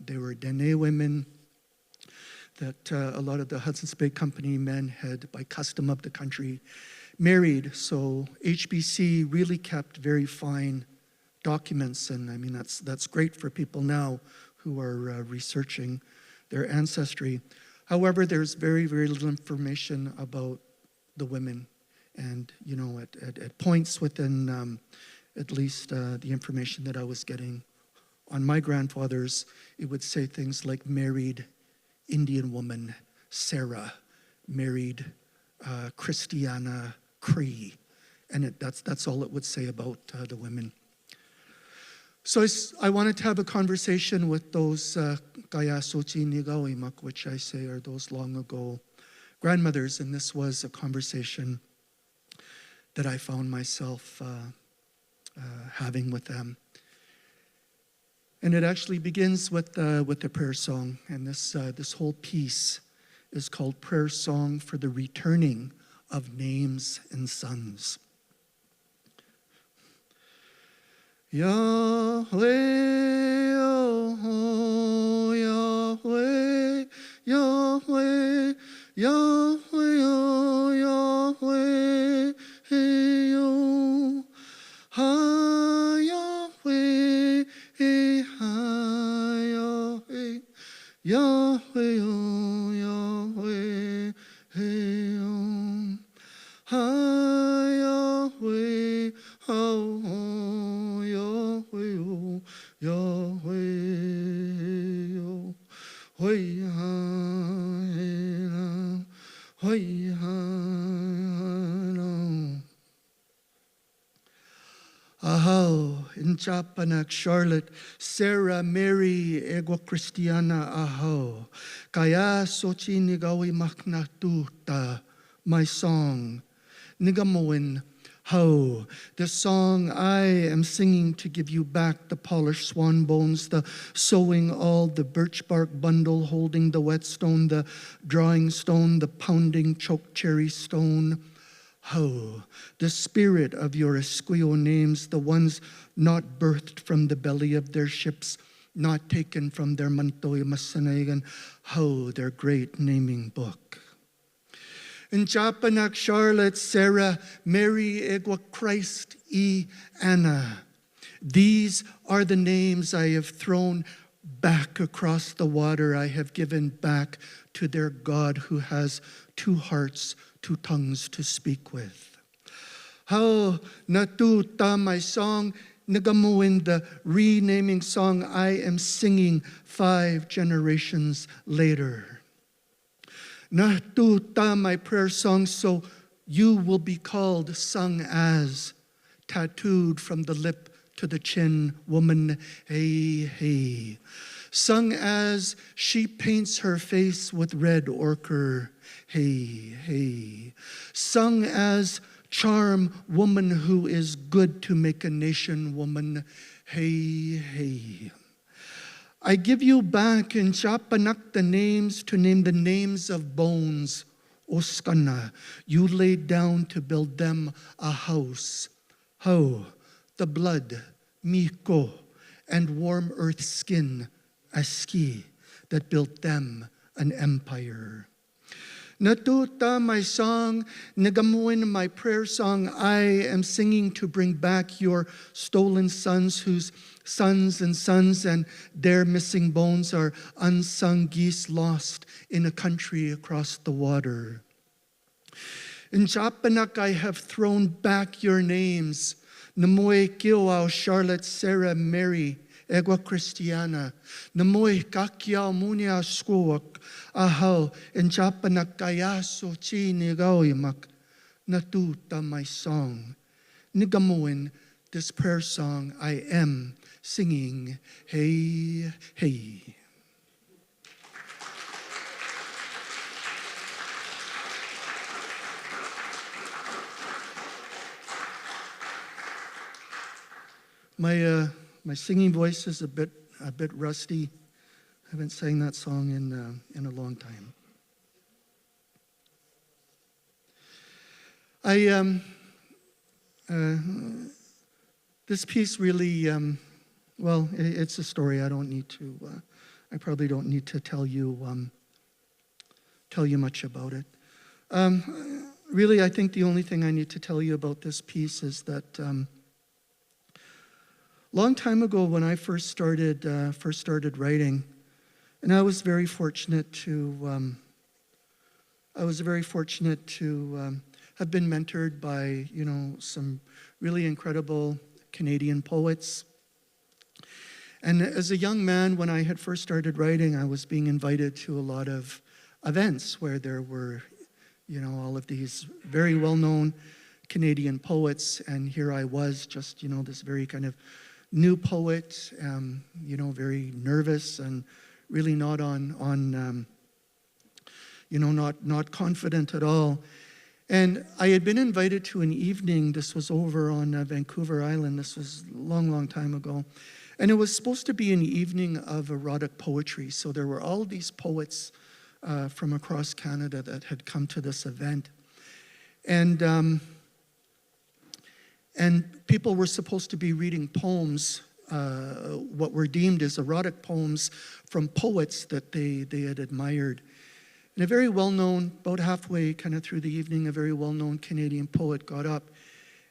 they were Dene women that a lot of the Hudson's Bay Company men had, by custom of the country, married. So HBC really kept very fine documents, and I mean that's great for people now who are researching their ancestry. However, there's very, very little information about the women, and you know, at points within at least the information that I was getting on my grandfathers, it would say things like married Indian woman Sarah, married Christiana Cree, and that's all it would say about the women. So I wanted to have a conversation with those kaya sochi nigawimak, which I say are those long ago grandmothers, and this was a conversation that I found myself having with them. And it actually begins with the prayer song, and this whole piece is called Prayer Song for the Returning of Names and Sons. Yahweh, oh, Yahweh, Yahweh, Yahweh, oh, Yahweh, hey, oh, ha, Yahweh, hey, ha, Yahweh, Yahweh, oh, Yahweh, hey, oh, ha, Yahweh, oh, Yahweh, oh, Yahweh, oh, Hoi ha, hoi ha, aho, in Chapanak, Charlotte, Sarah, Mary, Ego Christiana, aho, kaya sochi nigawi maknatuta, my song, nigamoin, ho, the song I am singing to give you back the polished swan bones, the sewing awl, the birch bark bundle holding the whetstone, the drawing stone, the pounding choke cherry stone. Ho, the spirit of your Esquio names, the ones not birthed from the belly of their ships, not taken from their mantoy masanagan. Ho, their great naming book. In Chapanak, Charlotte, Sarah, Mary, Egwa, Christ, Anna. These are the names I have thrown back across the water. I have given back to their God who has two hearts, two tongues to speak with. How natuta, my song, nagamuin, the renaming song I am singing 5 generations later. Natuta, my prayer song, so you will be called, sung as, tattooed from the lip to the chin, woman, hey, hey. Sung as she paints her face with red ochre, hey, hey. Sung as charm, woman who is good to make a nation, woman, hey, hey. I give you back in Chapanak the names to name the names of bones, Oskana. You laid down to build them a house. Ho, the blood, Miko, and warm earth skin, Aski, that built them an empire. Natuta, my song, Nagamuin, my prayer song, I am singing to bring back your stolen sons, whose sons and their missing bones are unsung geese lost in a country across the water. In Chapanak, I have thrown back your names, Namoy Kiwao, Charlotte, Sarah, Mary, Egwa Christiana, Namoy Kakyao Munia Skuwak, Ahaw, in Chapanak Kayaso Chi Nigawimak, Natuta, my song, Nigamuin, this prayer song I am singing, hey, hey. My singing voice is a bit rusty. I haven't sang that song in a long time. This piece really, well, it's a story. I probably don't need to tell you much about it. Really, I think the only thing I need to tell you about this piece is that Long time ago, when I first started writing, and I was very fortunate to have been mentored by some really incredible Canadian poets. And as a young man, when I had first started writing, I was being invited to a lot of events where there were, all of these very well-known Canadian poets, and here I was, just this very kind of new poet, very nervous and really not not confident at all. And I had been invited to an evening. This was over on Vancouver Island. This was a long, long time ago. And it was supposed to be an evening of erotic poetry. So there were all these poets from across Canada that had come to this event. And people were supposed to be reading poems, what were deemed as erotic poems from poets that they had admired. And a very well-known, about halfway kind of through the evening, a very well-known Canadian poet got up,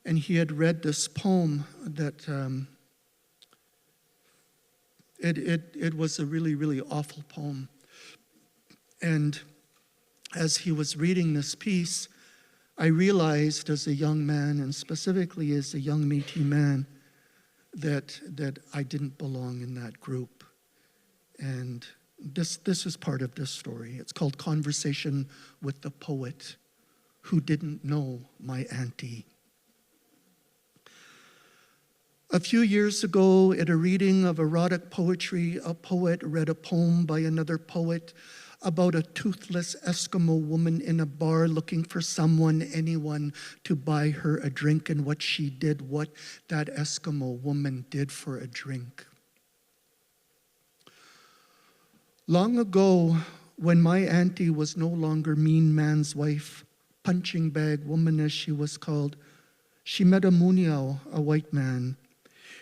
and he had read this poem that it was a really, really awful poem. And as he was reading this piece, I realized as a young man, and specifically as a young Métis man, that I didn't belong in that group. And this is part of this story. It's called Conversation with the Poet Who Didn't Know My Auntie. A few years ago, at a reading of erotic poetry, a poet read a poem by another poet about a toothless Eskimo woman in a bar looking for anyone to buy her a drink, and what she did, what that Eskimo woman did for a drink. Long ago, when my auntie was no longer mean man's wife, punching bag woman as she was called, she met a Muniao, a white man.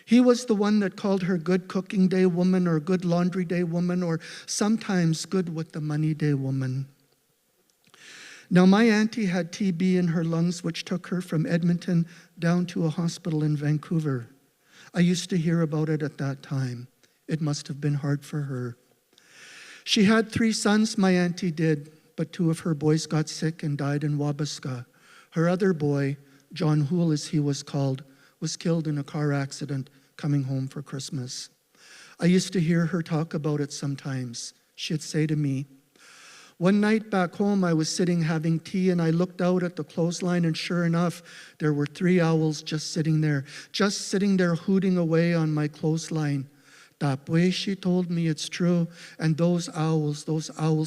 He was the one that called her good cooking day woman, or good laundry day woman, or sometimes good with the money day woman. Now, my auntie had TB in her lungs, which took her from Edmonton down to a hospital in Vancouver. I used to hear about it at that time. It must have been hard for her. She had 3 sons, my auntie did, but 2 of her boys got sick and died in Wabasca. Her other boy, John Houle as he was called, was killed in a car accident coming home for Christmas. I used to hear her talk about it sometimes. She'd say to me, one night back home, I was sitting having tea, and I looked out at the clothesline, and sure enough, there were 3 owls just sitting there hooting away on my clothesline. That way, she told me, it's true, and those owls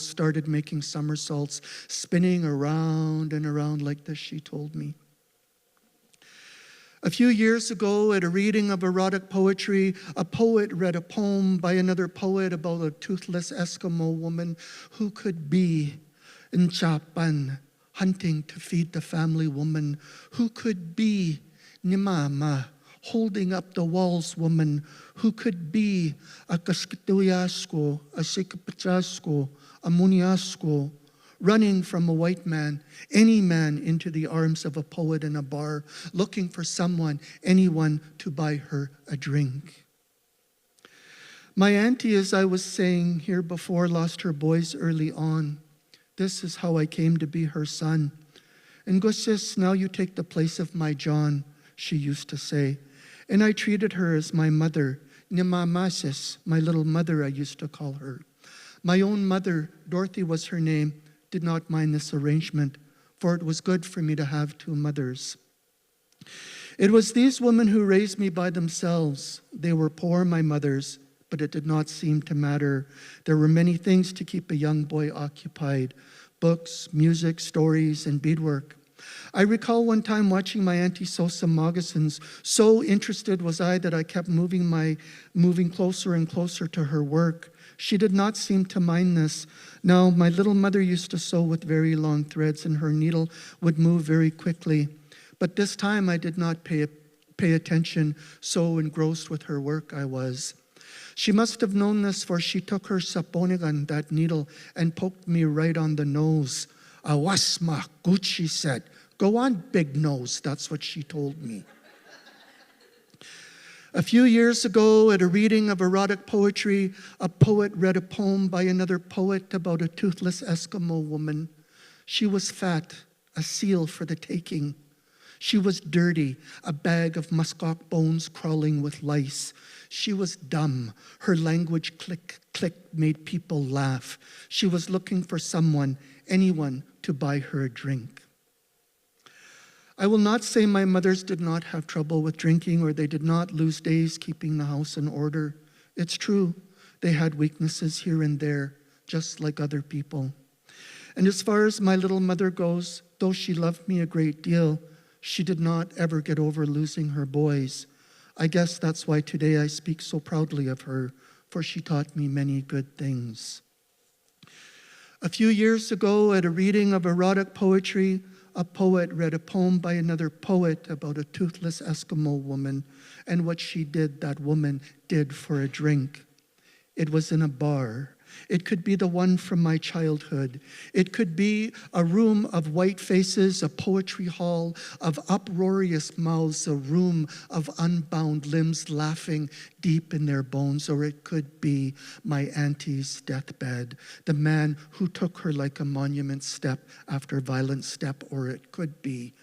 started making somersaults, spinning around and around like this, she told me. A few years ago, at a reading of erotic poetry, a poet read a poem by another poet about a toothless Eskimo woman who could be in Japan, hunting to feed the family woman, who could be Nimama, holding up the walls woman, who could be a Kaskituyasko, a Sikapachasko, a Muniasko, running from a white man, any man, into the arms of a poet in a bar, looking for anyone to buy her a drink. My auntie, as I was saying here before, lost her boys early on. This is how I came to be her son. And Gussis, now you take the place of my John, she used to say. And I treated her as my mother. Nimamasis, my little mother, I used to call her. My own mother, Dorothy was her name, did not mind this arrangement, for it was good for me to have 2 mothers. It was these women who raised me by themselves. They were poor, my mothers, but it did not seem to matter. There were many things to keep a young boy occupied: books, music, stories, and beadwork. I recall one time watching my auntie sew some moccasins. So interested was I that I kept moving closer and closer to her work. She did not seem to mind this. Now, my little mother used to sew with very long threads, and her needle would move very quickly. But this time I did not pay attention, so engrossed with her work I was. She must have known this, for she took her saponigan, that needle, and poked me right on the nose. Awasma, good, she said. Go on, big nose, that's what she told me. A few years ago, at a reading of erotic poetry, a poet read a poem by another poet about a toothless Eskimo woman. She was fat, a seal for the taking. She was dirty, a bag of muskox bones crawling with lice. She was dumb. Her language click, click made people laugh. She was looking for someone, anyone, to buy her a drink. I will not say my mothers did not have trouble with drinking or they did not lose days keeping the house in order. It's true, they had weaknesses here and there, just like other people. And as far as my little mother goes, though she loved me a great deal, she did not ever get over losing her boys. I guess that's why today I speak so proudly of her, for she taught me many good things. A few years ago, at a reading of erotic poetry, a poet read a poem by another poet about a toothless Eskimo woman and what she did, that woman did for a drink. It was in a bar. It could be the one from my childhood. It could be a room of white faces, a poetry hall of uproarious mouths, a room of unbound limbs laughing deep in their bones. Or it could be my auntie's deathbed, the man who took her like a monument step after violent step. Or it could be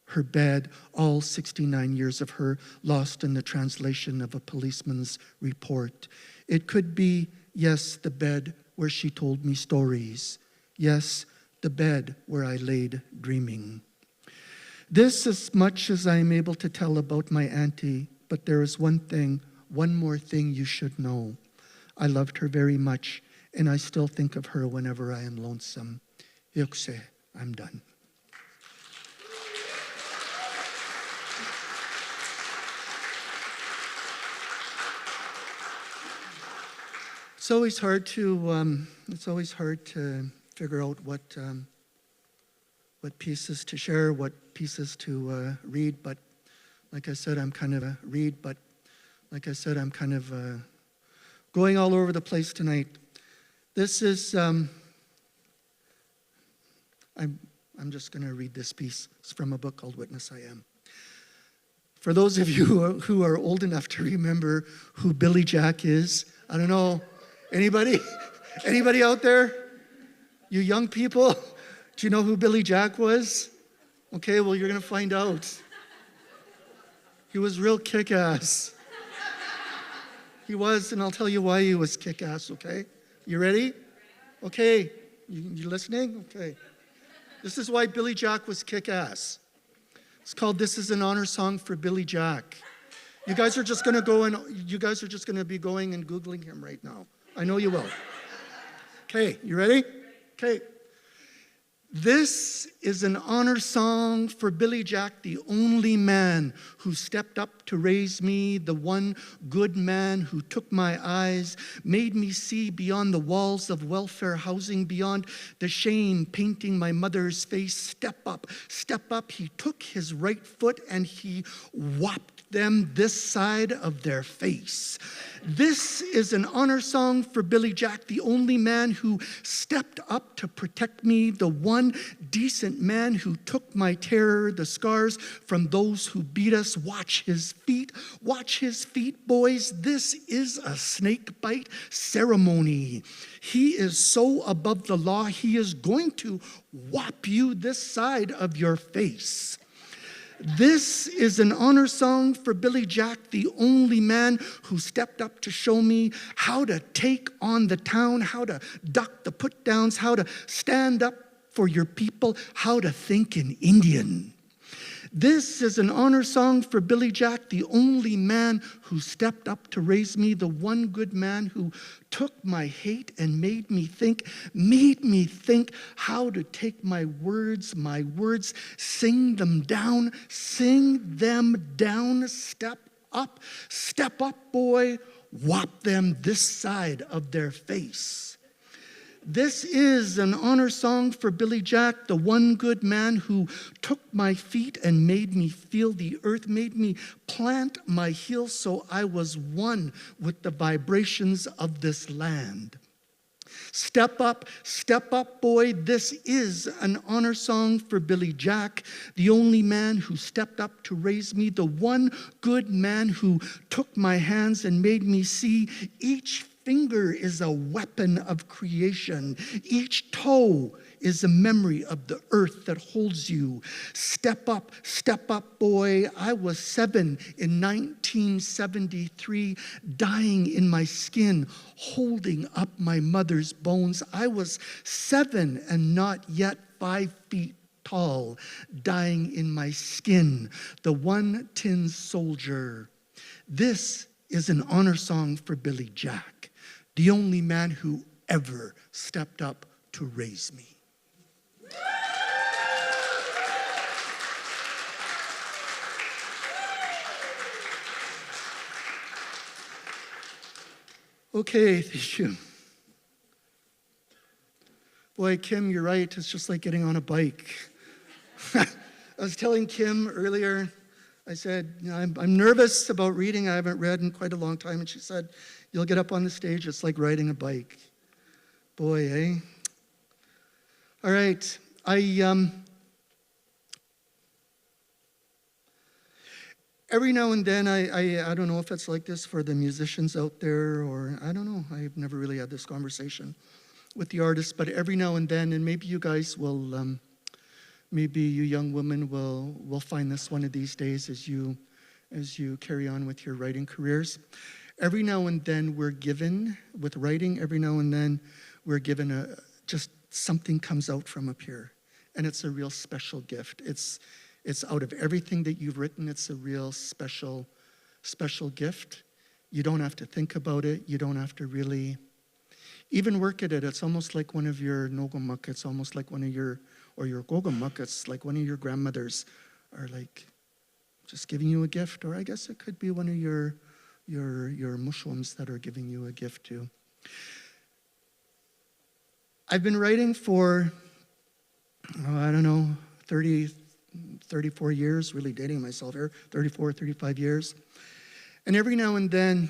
her bed, all 69 years of her lost in the translation of a policeman's report. It could be, yes, the bed where she told me stories. Yes, the bed where I laid dreaming. This as much as I am able to tell about my auntie, but there is one more thing you should know. I loved her very much, and I still think of her whenever I am lonesome. Yukse, I'm done. It's always hard to figure out what pieces to share, what pieces to read. But like I said, I'm kind of going all over the place tonight. This is I'm just going to read this piece. It's from a book called Witness I Am. For those of you who are old enough to remember who Billy Jack is, I don't know. Anybody? Anybody out there? You young people? Do you know who Billy Jack was? Okay, well, you're going to find out. He was real kick-ass. He was, and I'll tell you why he was kick-ass, okay? You ready? Okay. You listening? Okay. This is why Billy Jack was kick-ass. It's called This Is an Honor Song for Billy Jack. You guys are just going to be going and Googling him right now. I know you will. Okay, you ready? Okay. This is an honor song for Billy Jack, the only man who stepped up to raise me, the one good man who took my eyes, made me see beyond the walls of welfare housing, beyond the shame painting my mother's face. Step up, he took his right foot and he whopped them this side of their face. This is an honor song for Billy Jack, the only man who stepped up to protect me, the one decent man who took my terror, the scars from those who beat us. Watch his feet, boys. This is a snake bite ceremony. He is so above the law, he is going to whop you this side of your face. This is an honor song for Billy Jack, the only man who stepped up to show me how to take on the town, how to duck the put-downs, how to stand up for your people, how to think in Indian. This is an honor song for Billy Jack, the only man who stepped up to raise me, the one good man who took my hate and made me think how to take my words, sing them down, step up, boy, whop them this side of their face. This is an honor song for Billy Jack, the one good man who took my feet and made me feel the earth, made me plant my heels so I was one with the vibrations of this land. Step up, boy. This is an honor song for Billy Jack, the only man who stepped up to raise me, the one good man who took my hands and made me see. Each finger is a weapon of creation. Each toe is a memory of the earth that holds you. Step up, boy. I was 7 in 1973, dying in my skin, holding up my mother's bones. I was 7 and not yet 5 feet tall, dying in my skin. The one tin soldier. This is an honor song for Billy Jack, the only man who ever stepped up to raise me. Okay, thank you. Boy, Kim, you're right. It's just like getting on a bike. I was telling Kim earlier, I said, I'm nervous about reading. I haven't read in quite a long time. And she said, you'll get up on the stage. It's like riding a bike. Boy, eh? All right. Every now and then, I don't know if it's like this for the musicians out there, or I don't know. I've never really had this conversation with the artists, but every now and then, and maybe you guys will, maybe you young women will find this one of these days as you carry on with your writing careers. Every now and then we're given, with writing, every now and then we're given just something comes out from up here, and it's a real special gift. It's out of everything that you've written. It's a real special gift. You don't have to think about it. You don't have to really even work at it. It's almost like one of your nogomuk. It's almost like one of your gogomuk. It's like one of your grandmothers are like just giving you a gift. Or I guess it could be one of your mushwams that are giving you a gift too. I've been writing for, 34 years, really dating myself here, 34, 35 years. And every now and then,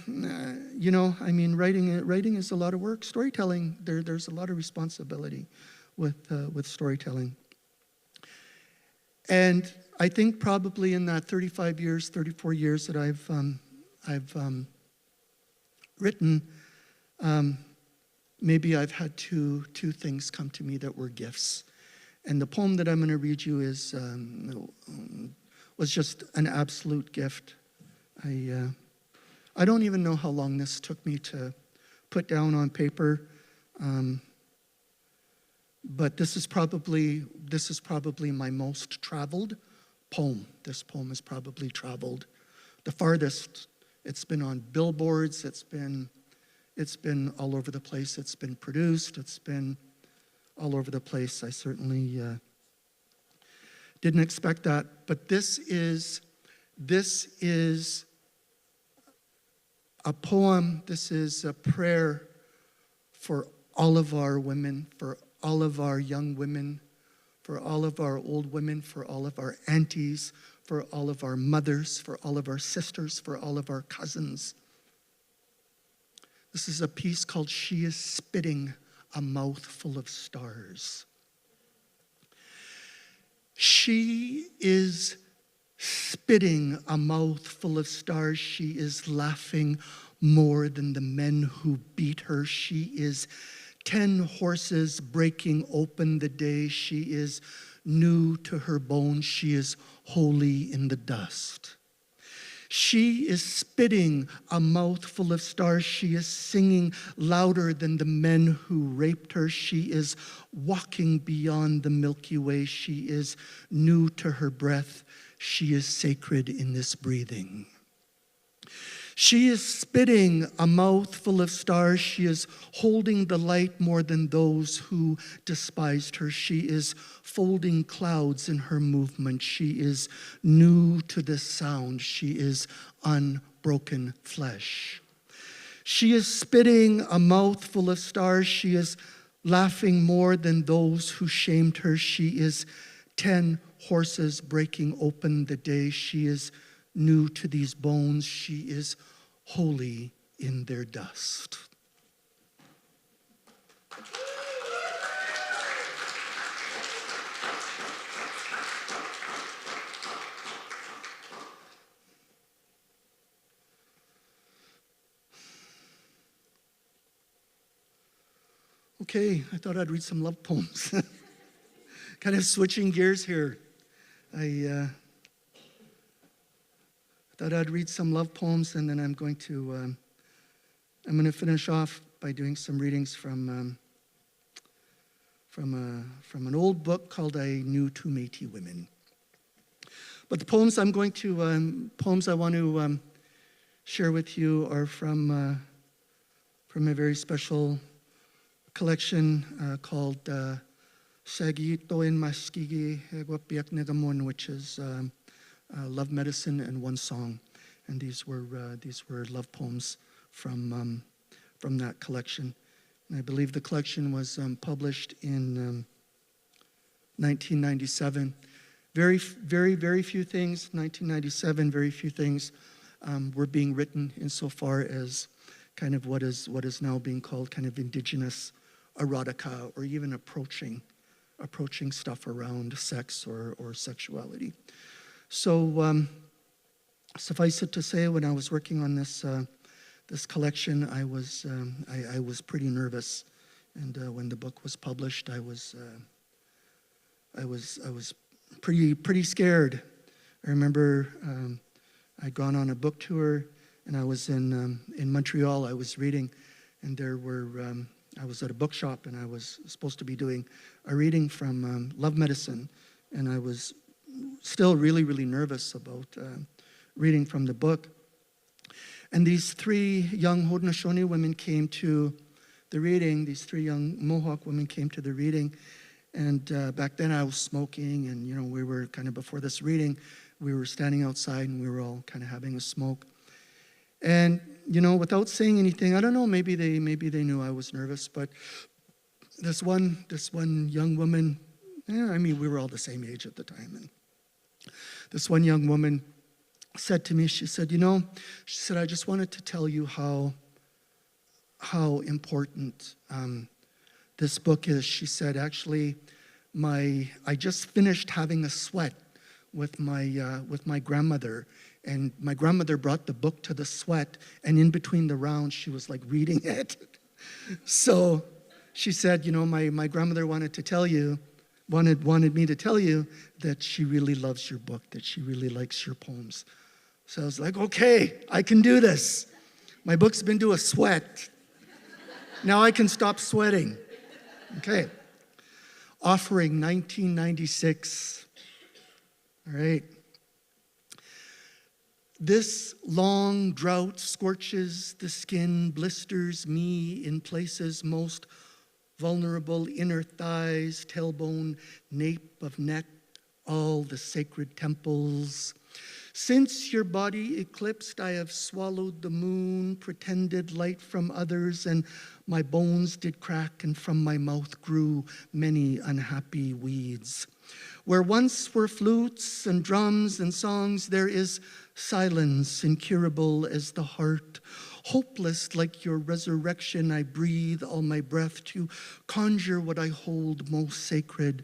writing is a lot of work. Storytelling, there's a lot of responsibility with storytelling. And I think probably in that 34 years that I've written, maybe I've had two things come to me that were gifts. And the poem that I'm going to read you was just an absolute gift. I don't even know how long this took me to put down on paper, but this is probably my most traveled poem. This poem has probably traveled the farthest. It's been on billboards. It's been all over the place. It's been produced. It's been all over the place. I certainly didn't expect that. But this is a poem. This is a prayer for all of our women, for all of our young women, for all of our old women, for all of our aunties, for all of our mothers, for all of our sisters, for all of our cousins. This is a piece called She is Spitting a Mouthful of Stars. She is spitting a mouthful of stars. She is laughing more than the men who beat her. She is 10 horses breaking open the day. She is new to her bones. She is holy in the dust. She is spitting a mouthful of stars. She is singing louder than the men who raped her. She is walking beyond the Milky Way. She is new to her breath. She is sacred in this breathing. She is spitting a mouthful of stars. She is holding the light more than those who despised her. She is folding clouds in her movement. She is new to this sound. She is unbroken flesh. She is spitting a mouthful of stars. She is laughing more than those who shamed her. She is 10 horses breaking open the day. She is new to these bones. She is holy in their dust. Okay, I thought I'd read some love poems. Kind of switching gears here. I thought I'd read some love poems, and then I'm going to finish off by doing some readings from an old book called I Knew Two Métis Women. But the poems I want to share with you are from a very special collection called Sagi Toin Maskigi Hegwapiak Negamon, which is Love Medicine and One Song. And these were love poems from that collection. And I believe the collection was published in 1997. Very, very, very few things, 1997, very few things were being written insofar as kind of what is now being called kind of indigenous erotica, or even approaching stuff around sex or sexuality. So suffice it to say, when I was working on this collection, I was pretty nervous, and when the book was published, I was pretty scared. I remember I'd gone on a book tour, and I was in Montreal. I was reading, and I was at a bookshop, and I was supposed to be doing a reading from Love Medicine, and I was still really, really nervous about reading from the book. And these three young Haudenosaunee women came to the reading. These three young Mohawk women came to the reading, and back then I was smoking, and we were kind of before this reading, we were standing outside, and we were all kind of having a smoke. And without saying anything, I don't know, maybe they knew I was nervous, but this one young woman, we were all the same age at the time, and this one young woman said to me, she said, I just wanted to tell you how important this book is. She said, actually, I just finished having a sweat with my grandmother, and my grandmother brought the book to the sweat, and in between the rounds, she was like reading it. So she said, my grandmother wanted me to tell you that she really loves your book, that she really likes your poems. So I was like, okay, I can do this. My book's been to a sweat. Now I can stop sweating. Okay. Offering 1996. All right. This long drought scorches the skin, blisters me in places most vulnerable, inner thighs, tailbone, nape of neck, all the sacred temples. Since your body eclipsed, I have swallowed the moon, pretended light from others, and my bones did crack, and from my mouth grew many unhappy weeds. Where once were flutes and drums and songs, there is silence, incurable as the heart. Hopeless like your resurrection, I breathe all my breath to conjure what I hold most sacred.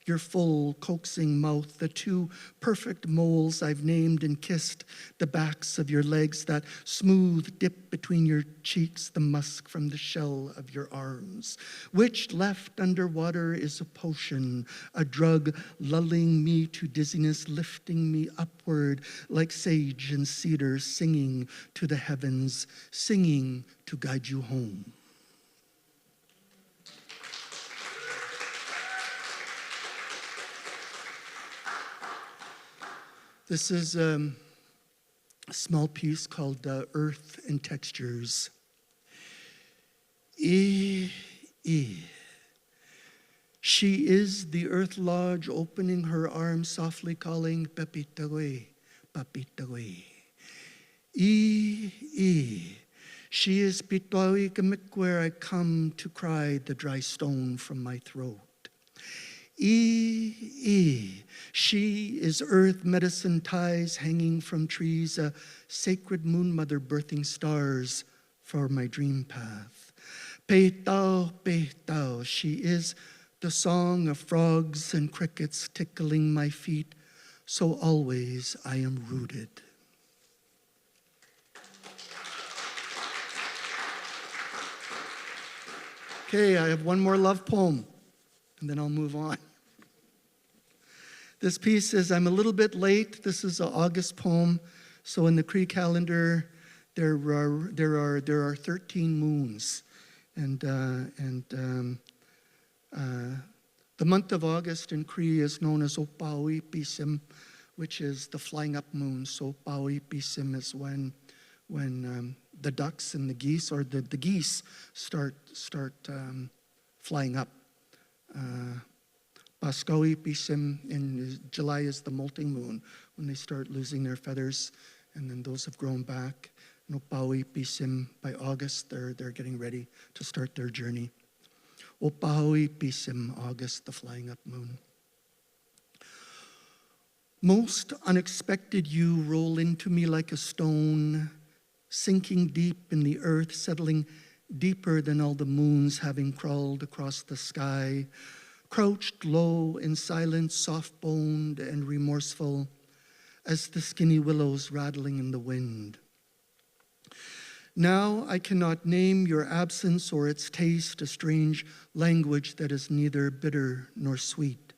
Your full, coaxing mouth, the two perfect moles I've named and kissed, the backs of your legs, that smooth dip between your cheeks, the musk from the shell of your arms, which left underwater is a potion, a drug lulling me to dizziness, lifting me upward like sage and cedar, singing to the heavens, singing to guide you home. This is a small piece called Earth and Textures. She is the earth lodge, opening her arms, softly calling, Papitagoy, Papitagoy. She is Pitawi Kamik, where I come to cry the dry stone from my throat. She is earth medicine ties hanging from trees, a sacred moon mother birthing stars for my dream path. Peitao, peitao, she is the song of frogs and crickets tickling my feet, so always I am rooted. Okay, I have one more love poem, and then I'll move on. This piece is, I'm a little bit late. This is an August poem. So in the Cree calendar, there are 13 moons. And the month of August in Cree is known as Opawi Pisim, which is the flying up moon. So Opawi Pisim is when the ducks and the geese, or the geese, start flying up. Paskawi Pisim in July is the molting moon, when they start losing their feathers, and then those have grown back. Opawi Pisim, by August, they're getting ready to start their journey. Opawi Pisim, August, the flying up moon. Most unexpected you roll into me like a stone, sinking deep in the earth, settling deeper than all the moons, having crawled across the sky, crouched low in silence, soft-boned and remorseful as the skinny willows rattling in the wind. Now I cannot name your absence or its taste, a strange language that is neither bitter nor sweet.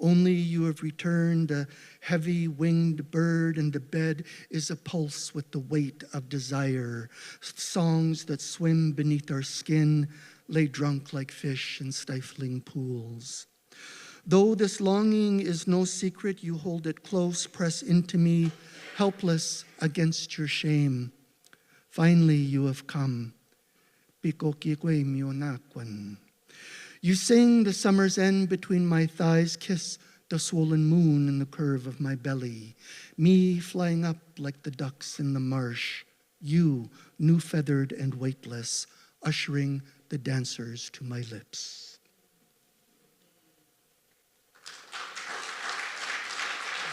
Only you have returned, a heavy winged bird, and the bed is a pulse with the weight of desire. Songs that swim beneath our skin, lay drunk like fish in stifling pools. Though this longing is no secret, you hold it close, press into me, helpless against your shame. Finally, you have come. Pikokikwe mionakwan. You sing the summer's end between my thighs, kiss the swollen moon in the curve of my belly. Me flying up like the ducks in the marsh. You, new-feathered and weightless, ushering the dancers to my lips.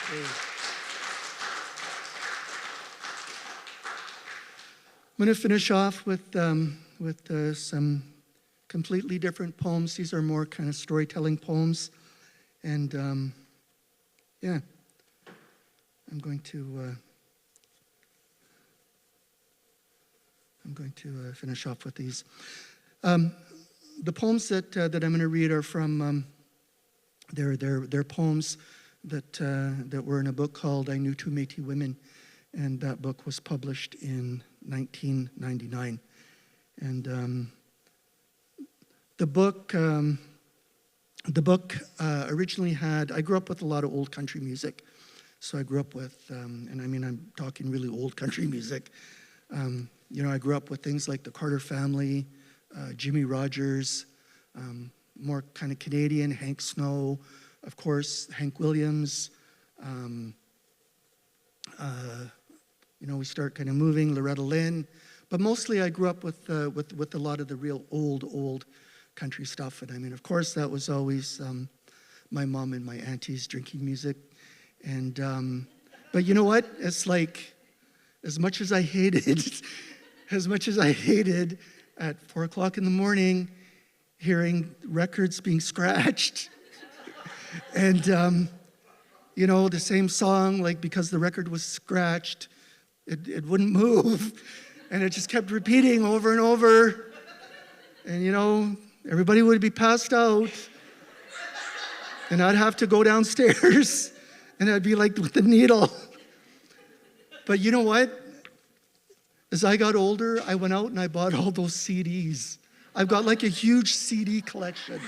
Okay. I'm going to finish off with some completely different poems. These are more kind of storytelling poems. And I'm going to finish off with these. The poems that I'm going to read are from they're poems that were in a book called I Knew Two Métis Women, and that book was published in 1999. And the book originally had, I grew up with a lot of old country music. So I grew up with, and I mean, I'm talking really old country music. I grew up with things like the Carter Family, Jimmy Rogers, more kind of Canadian, Hank Snow, of course, Hank Williams. We start kind of moving, Loretta Lynn. But mostly I grew up with a lot of the real old country stuff. And I mean, of course, that was always my mom and my aunties drinking music. And, but you know what? It's like, as much as I hated at 4 o'clock in the morning, hearing records being scratched, and, the same song, like because the record was scratched, it wouldn't move. And it just kept repeating over and over. And, everybody would be passed out. And I'd have to go downstairs. And I'd be like with the needle. But you know what? As I got older, I went out and I bought all those CDs. I've got like a huge CD collection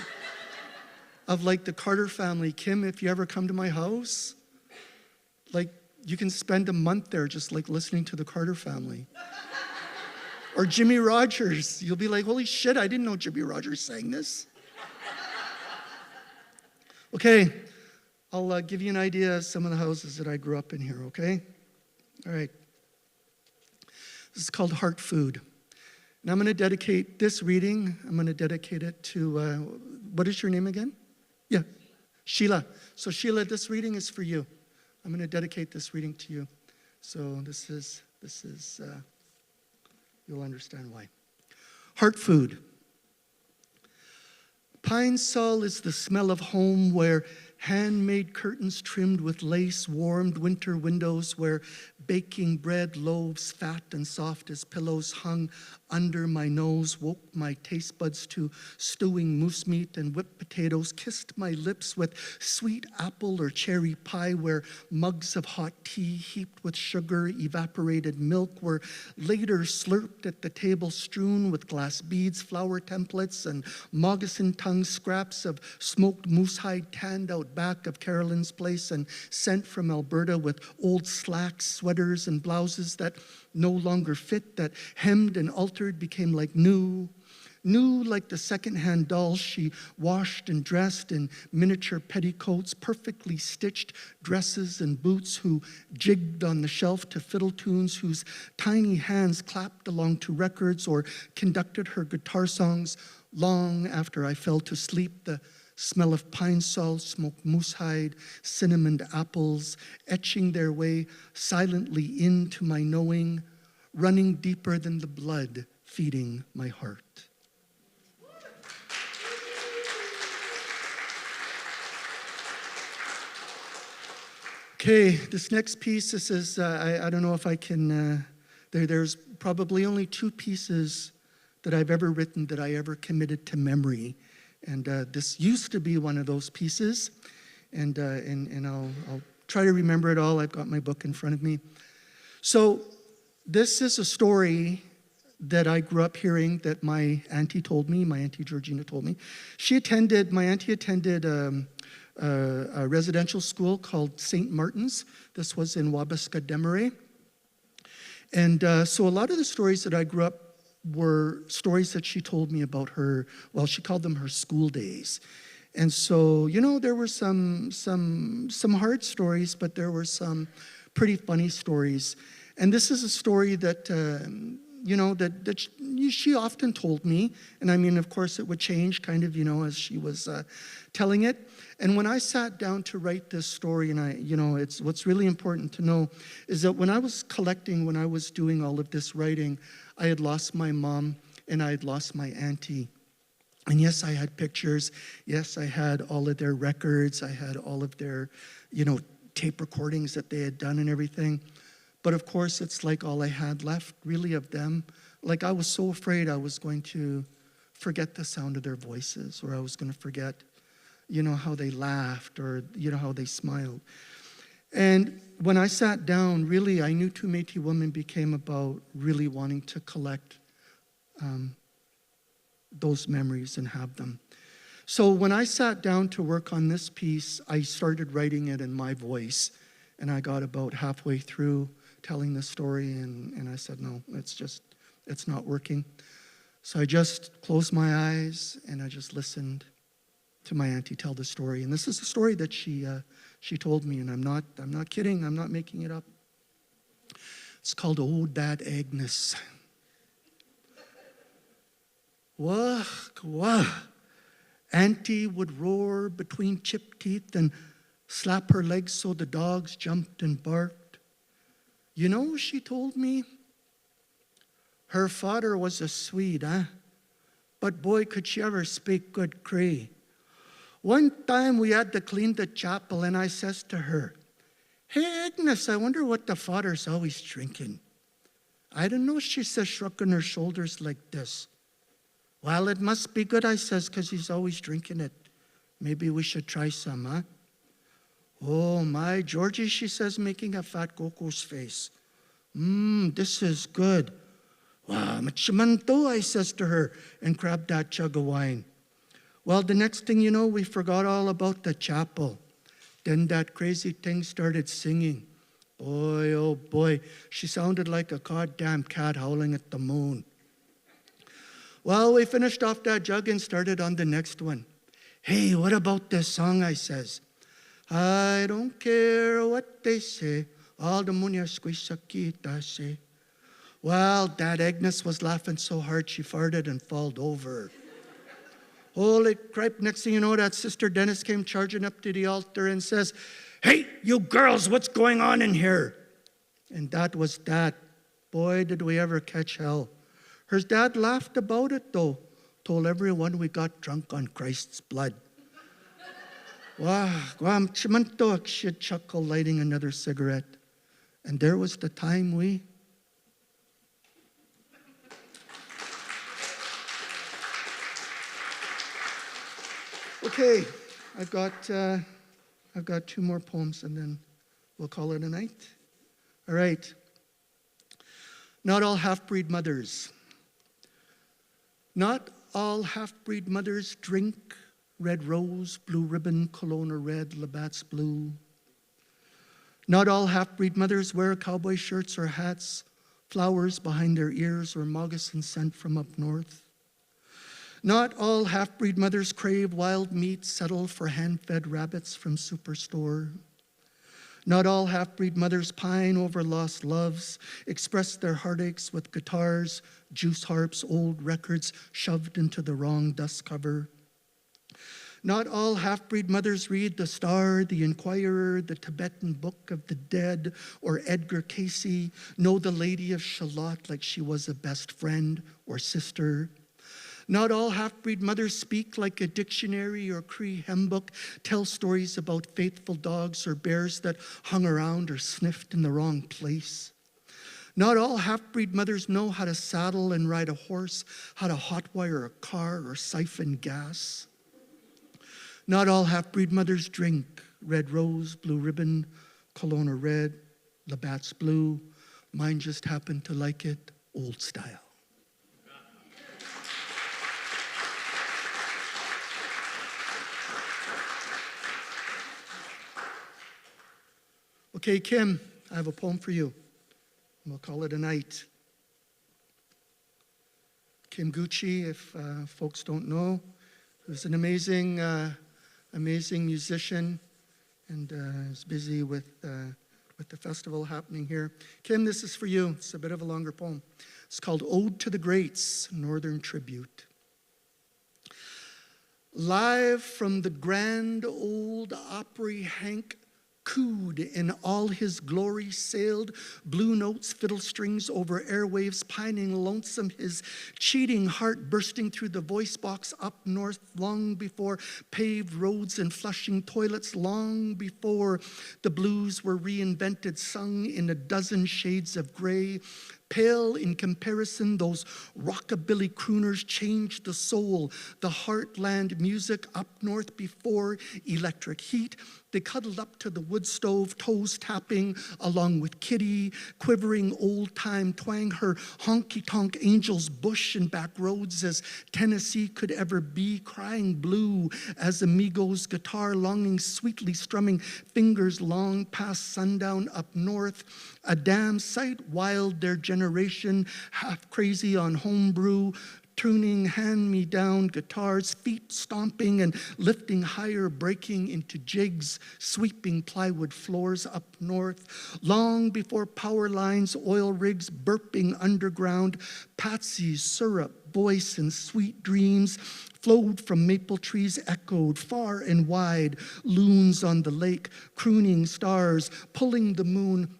of like the Carter Family. Kim, if you ever come to my house, like you can spend a month there just like listening to the Carter Family. Or Jimmy Rogers. You'll be like, holy shit, I didn't know Jimmy Rogers sang this. Okay, I'll give you an idea of some of the houses that I grew up in here, okay? All right. This is called Heart Food. And I'm going to dedicate this reading, I'm going to dedicate it to, what is your name again? Yeah, Sheila. So Sheila, this reading is for you. I'm going to dedicate this reading to you. So this is you'll understand why. Heart Food. Pine sol is the smell of home where handmade curtains trimmed with lace warmed winter windows, where baking bread loaves fat and soft as pillows hung under my nose, woke my taste buds to stewing moose meat and whipped potatoes, kissed my lips with sweet apple or cherry pie, where mugs of hot tea heaped with sugar, evaporated milk were later slurped at the table, strewn with glass beads, flower templates, and moccasin tongue scraps of smoked moose hide tanned out back of Carolyn's place and sent from Alberta, with old slacks, sweaters, and blouses that no longer fit, that hemmed and altered became like new like the second-hand dolls she washed and dressed in miniature petticoats, perfectly stitched dresses and boots, who jigged on the shelf to fiddle tunes, whose tiny hands clapped along to records or conducted her guitar songs long after I fell to sleep. The smell of pine sol, smoked moose hide, cinnamoned apples, etching their way silently into my knowing, running deeper than the blood, feeding my heart. Okay, this next piece, this is, I don't know if I can, there's probably only 2 pieces that I've ever written that I ever committed to memory. And this used to be one of those pieces, and I'll try to remember it all. I've got my book in front of me. So this is a story that I grew up hearing that my auntie told me, my Auntie Georgina told me. My auntie attended a residential school called St. Martin's. This was in Wabasca, Desmarais. And so a lot of the stories that I grew up were stories that she told me about her, well, she called them her school days. And so, there were some hard stories, but there were some pretty funny stories. And this is a story that, that she often told me. And I mean, of course, it would change kind of, as she was telling it. And when I sat down to write this story, and it's what's really important to know is that when I was doing all of this writing, I had lost my mom and I had lost my auntie. And yes, I had pictures. Yes, I had all of their records. I had all of their, tape recordings that they had done and everything. But of course, it's like all I had left really of them. Like I was so afraid I was going to forget the sound of their voices, or I was going to forget, how they laughed, or, how they smiled. And when I sat down, really, I knew Two Métis Women became about really wanting to collect those memories and have them. So when I sat down to work on this piece, I started writing it in my voice, and I got about halfway through telling the story, and I said, no, it's not working. So I just closed my eyes, and I just listened to my auntie tell the story. And this is a story that she told me, and I'm not kidding, I'm not making it up. It's called Old Bad Agnes. Wah, wah. Auntie would roar between chipped teeth and slap her legs so the dogs jumped and barked. She told me, her father was a Swede, but boy, could she ever speak good Cree. One time we had to clean the chapel, and I says to her, hey, Agnes, I wonder what the father's always drinking. I don't know, she says, shrugging her shoulders like this. Well, it must be good, I says, because he's always drinking it. Maybe we should try some, huh? Oh, my, Georgie, she says, making a fat Coco's face. This is good. Wow, machimanto, I says to her, and grabbed that jug of wine. Well, the next thing you know, we forgot all about the chapel. Then that crazy thing started singing. Boy, oh boy, she sounded like a goddamn cat howling at the moon. Well, we finished off that jug and started on the next one. Hey, what about this song, I says. I don't care what they say, all the munya squisakita say. Well, that Agnes was laughing so hard she farted and falled over. Holy crap, next thing you know, that Sister Dennis came charging up to the altar and says, hey, you girls, what's going on in here? And that was that. Boy, did we ever catch hell. Her dad laughed about it, though. told everyone we got drunk on Christ's blood. Wow, guam chimanto she'd chuckle, lighting another cigarette. And there was the time we... Okay, I've got two more poems and then we'll call it a night. All right. Not all half-breed mothers. Not all half-breed mothers drink red rose, blue ribbon, Kelowna red, Labatt's blue. Not all half-breed mothers wear cowboy shirts or hats, flowers behind their ears, or moccasin sent from up north. Not all half-breed mothers crave wild meat, settle for hand-fed rabbits from Superstore. Not all half-breed mothers pine over lost loves, express their heartaches with guitars, juice harps, old records shoved into the wrong dust cover. Not all half-breed mothers read The Star, The Inquirer, The Tibetan Book of the Dead, or Edgar Cayce, know the Lady of Shalott like she was a best friend or sister. Not all half-breed mothers speak like a dictionary or Cree hymnbook, tell stories about faithful dogs or bears that hung around or sniffed in the wrong place. Not all half-breed mothers know how to saddle and ride a horse, how to hotwire a car or siphon gas. Not all half-breed mothers drink red rose, blue ribbon, Kelowna red, Labatt's blue. Mine just happened to like it old style. Okay, Kim, I have a poem for you. We'll call it a night. Kim Gucci, if folks don't know, who's an amazing musician and is busy with the festival happening here. Kim, this is for you. It's a bit of a longer poem. It's called Ode to the Greats, Northern Tribute. Live from the Grand Old Opry, Hank cooed in all his glory, sailed blue notes, fiddle strings over airwaves, pining lonesome, his cheating heart bursting through the voice box up north, long before paved roads and flushing toilets, long before the blues were reinvented, sung in a dozen shades of gray. Pale in comparison, those rockabilly crooners changed the soul, the heartland music up north before electric heat. They cuddled up to the wood stove, toes tapping along with Kitty, quivering old-time twang, her honky-tonk angels bush and back roads as Tennessee could ever be, crying blue as Amigo's guitar, longing sweetly strumming fingers long past sundown up north. A damn sight wild their generation, half crazy on homebrew, tuning hand-me-down guitars, feet stomping and lifting higher, breaking into jigs, sweeping plywood floors up north. Long before power lines, oil rigs burping underground, Patsy's syrup, voice, and sweet dreams flowed from maple trees, echoed far and wide, loons on the lake, crooning stars, pulling the moon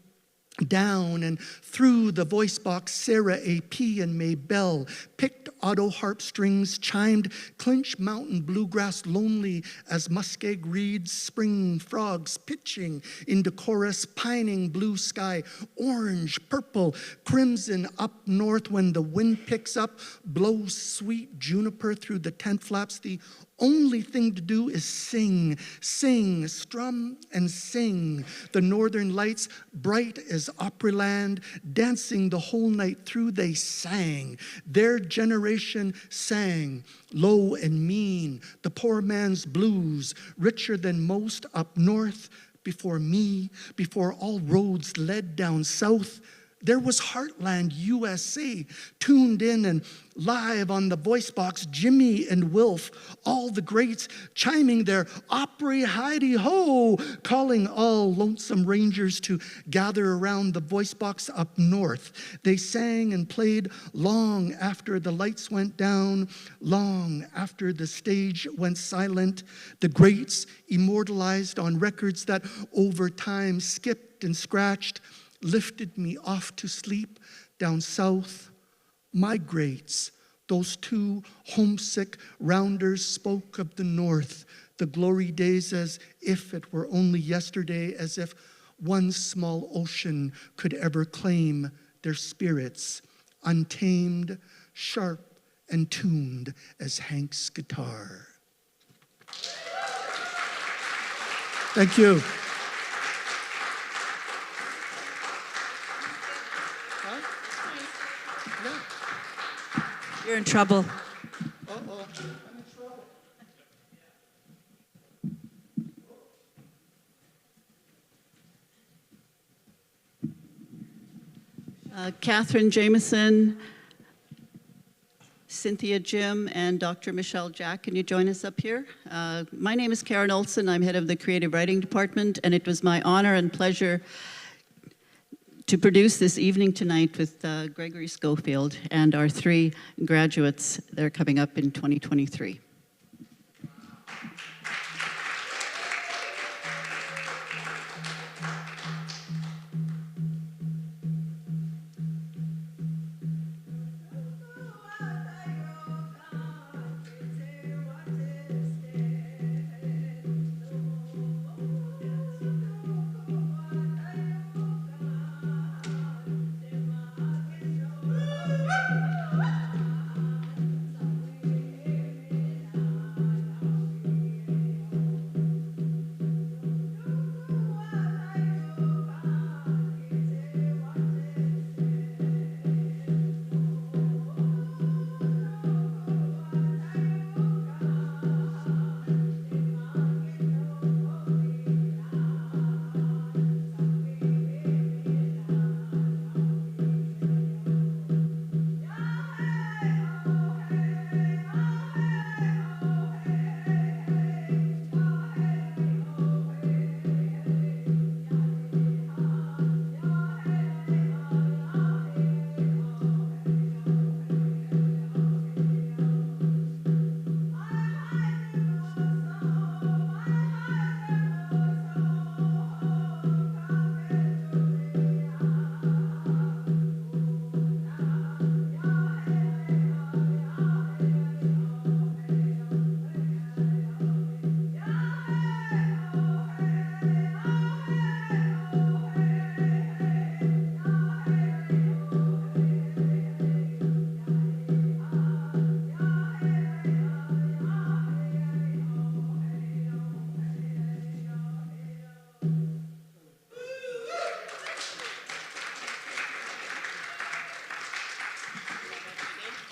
down and through the voice box. Sarah A.P. and Maybelle picked auto harp strings, chimed Clinch Mountain bluegrass, lonely as muskeg reeds, spring frogs pitching into chorus, pining blue sky, orange, purple, crimson up north. When the wind picks up, blows sweet juniper through the tent flaps. The only thing to do is sing, sing, strum and sing. The northern lights, bright as Opryland, dancing the whole night through, they sang. Their generation sang, low and mean, the poor man's blues, richer than most up north. Before me, before all roads led down south, there was Heartland USA, tuned in and live on the voice box, Jimmy and Wilf, all the greats chiming their Opry Heidi-ho, calling all lonesome rangers to gather around the voice box up north. They sang and played long after the lights went down, long after the stage went silent. The greats immortalized on records that over time skipped and scratched, lifted me off to sleep down south. My greats, Those two homesick rounders spoke of the North, the glory days as if it were only yesterday, as if one small ocean could ever claim their spirits, untamed, sharp, and tuned as Hank's guitar. Thank you. You're in trouble. Uh-oh, I'm in trouble. Catherine Jameson, Cynthia Jim, and Dr. Michelle Jack, can you join us up here? My name is Karen Olson. I'm head of the Creative Writing Department, and it was my honor and pleasure to produce this evening tonight with Gregory Scofield and our 3 graduates that are coming up in 2023.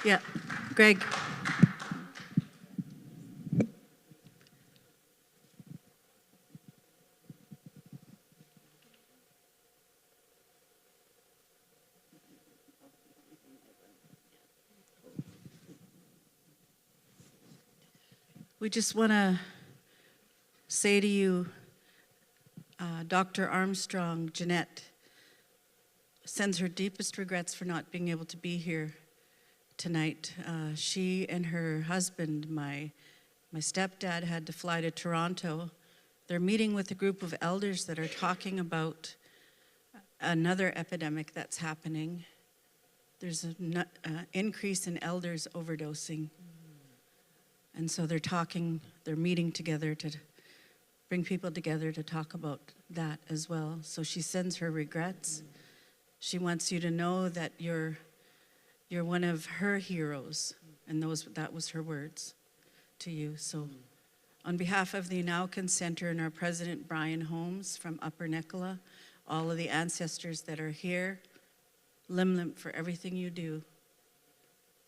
Yeah, Greg. We just want to say to you, Dr. Armstrong, Jeanette, sends her deepest regrets for not being able to be here tonight. She and her husband, my stepdad, had to fly to Toronto. They're meeting with a group of elders that are talking about another epidemic that's happening. There's an increase in elders overdosing. And so they're meeting together to bring people together to talk about that as well. So she sends her regrets. She wants you to know that you're one of her heroes, and that was her words to you. So on behalf of the Inauken Center and our president, Brian Holmes from Upper Nicola, all of the ancestors that are here, lim lim for everything you do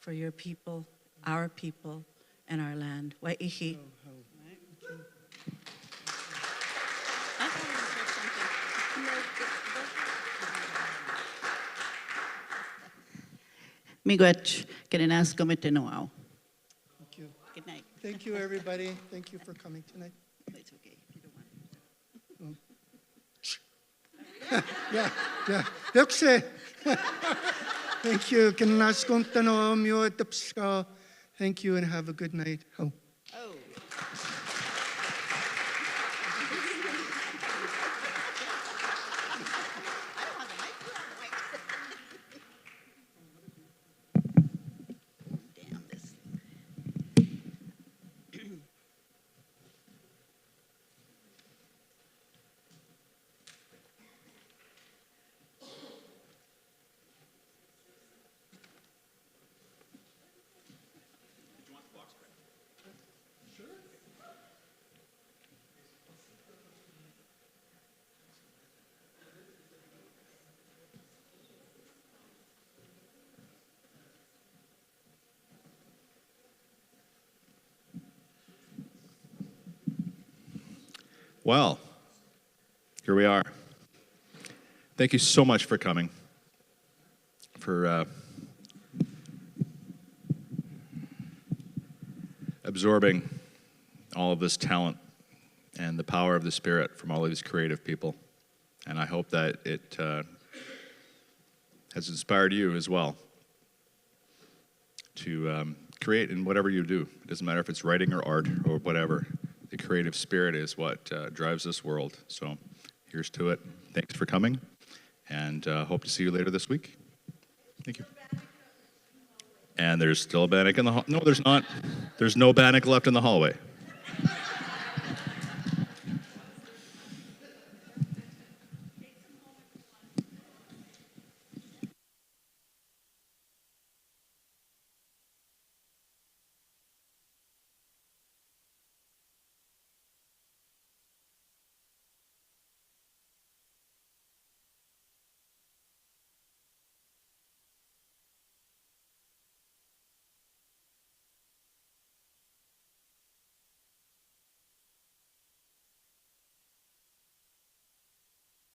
for your people, and our land. Wai'ihi. Miigwech, kininasko mitinoao. Thank you. Good night. Thank you, everybody. Thank you for coming tonight. It's okay if you don't want. Yeah. Yokse. Thank you. Kinaskuntano myo tapska. Thank you and have a good night. Oh. Damn. Well, here we are. Thank you so much for coming, for absorbing all of this talent and the power of the Spirit from all of these creative people. And I hope that it has inspired you as well to create in whatever you do. It doesn't matter if it's writing or art or whatever. The creative spirit is what drives this world. So here's to it. Thanks for coming, and hope to see you later this week. Thank you. And there's still a bannock in the hall. No, there's not. There's no bannock left in the hallway.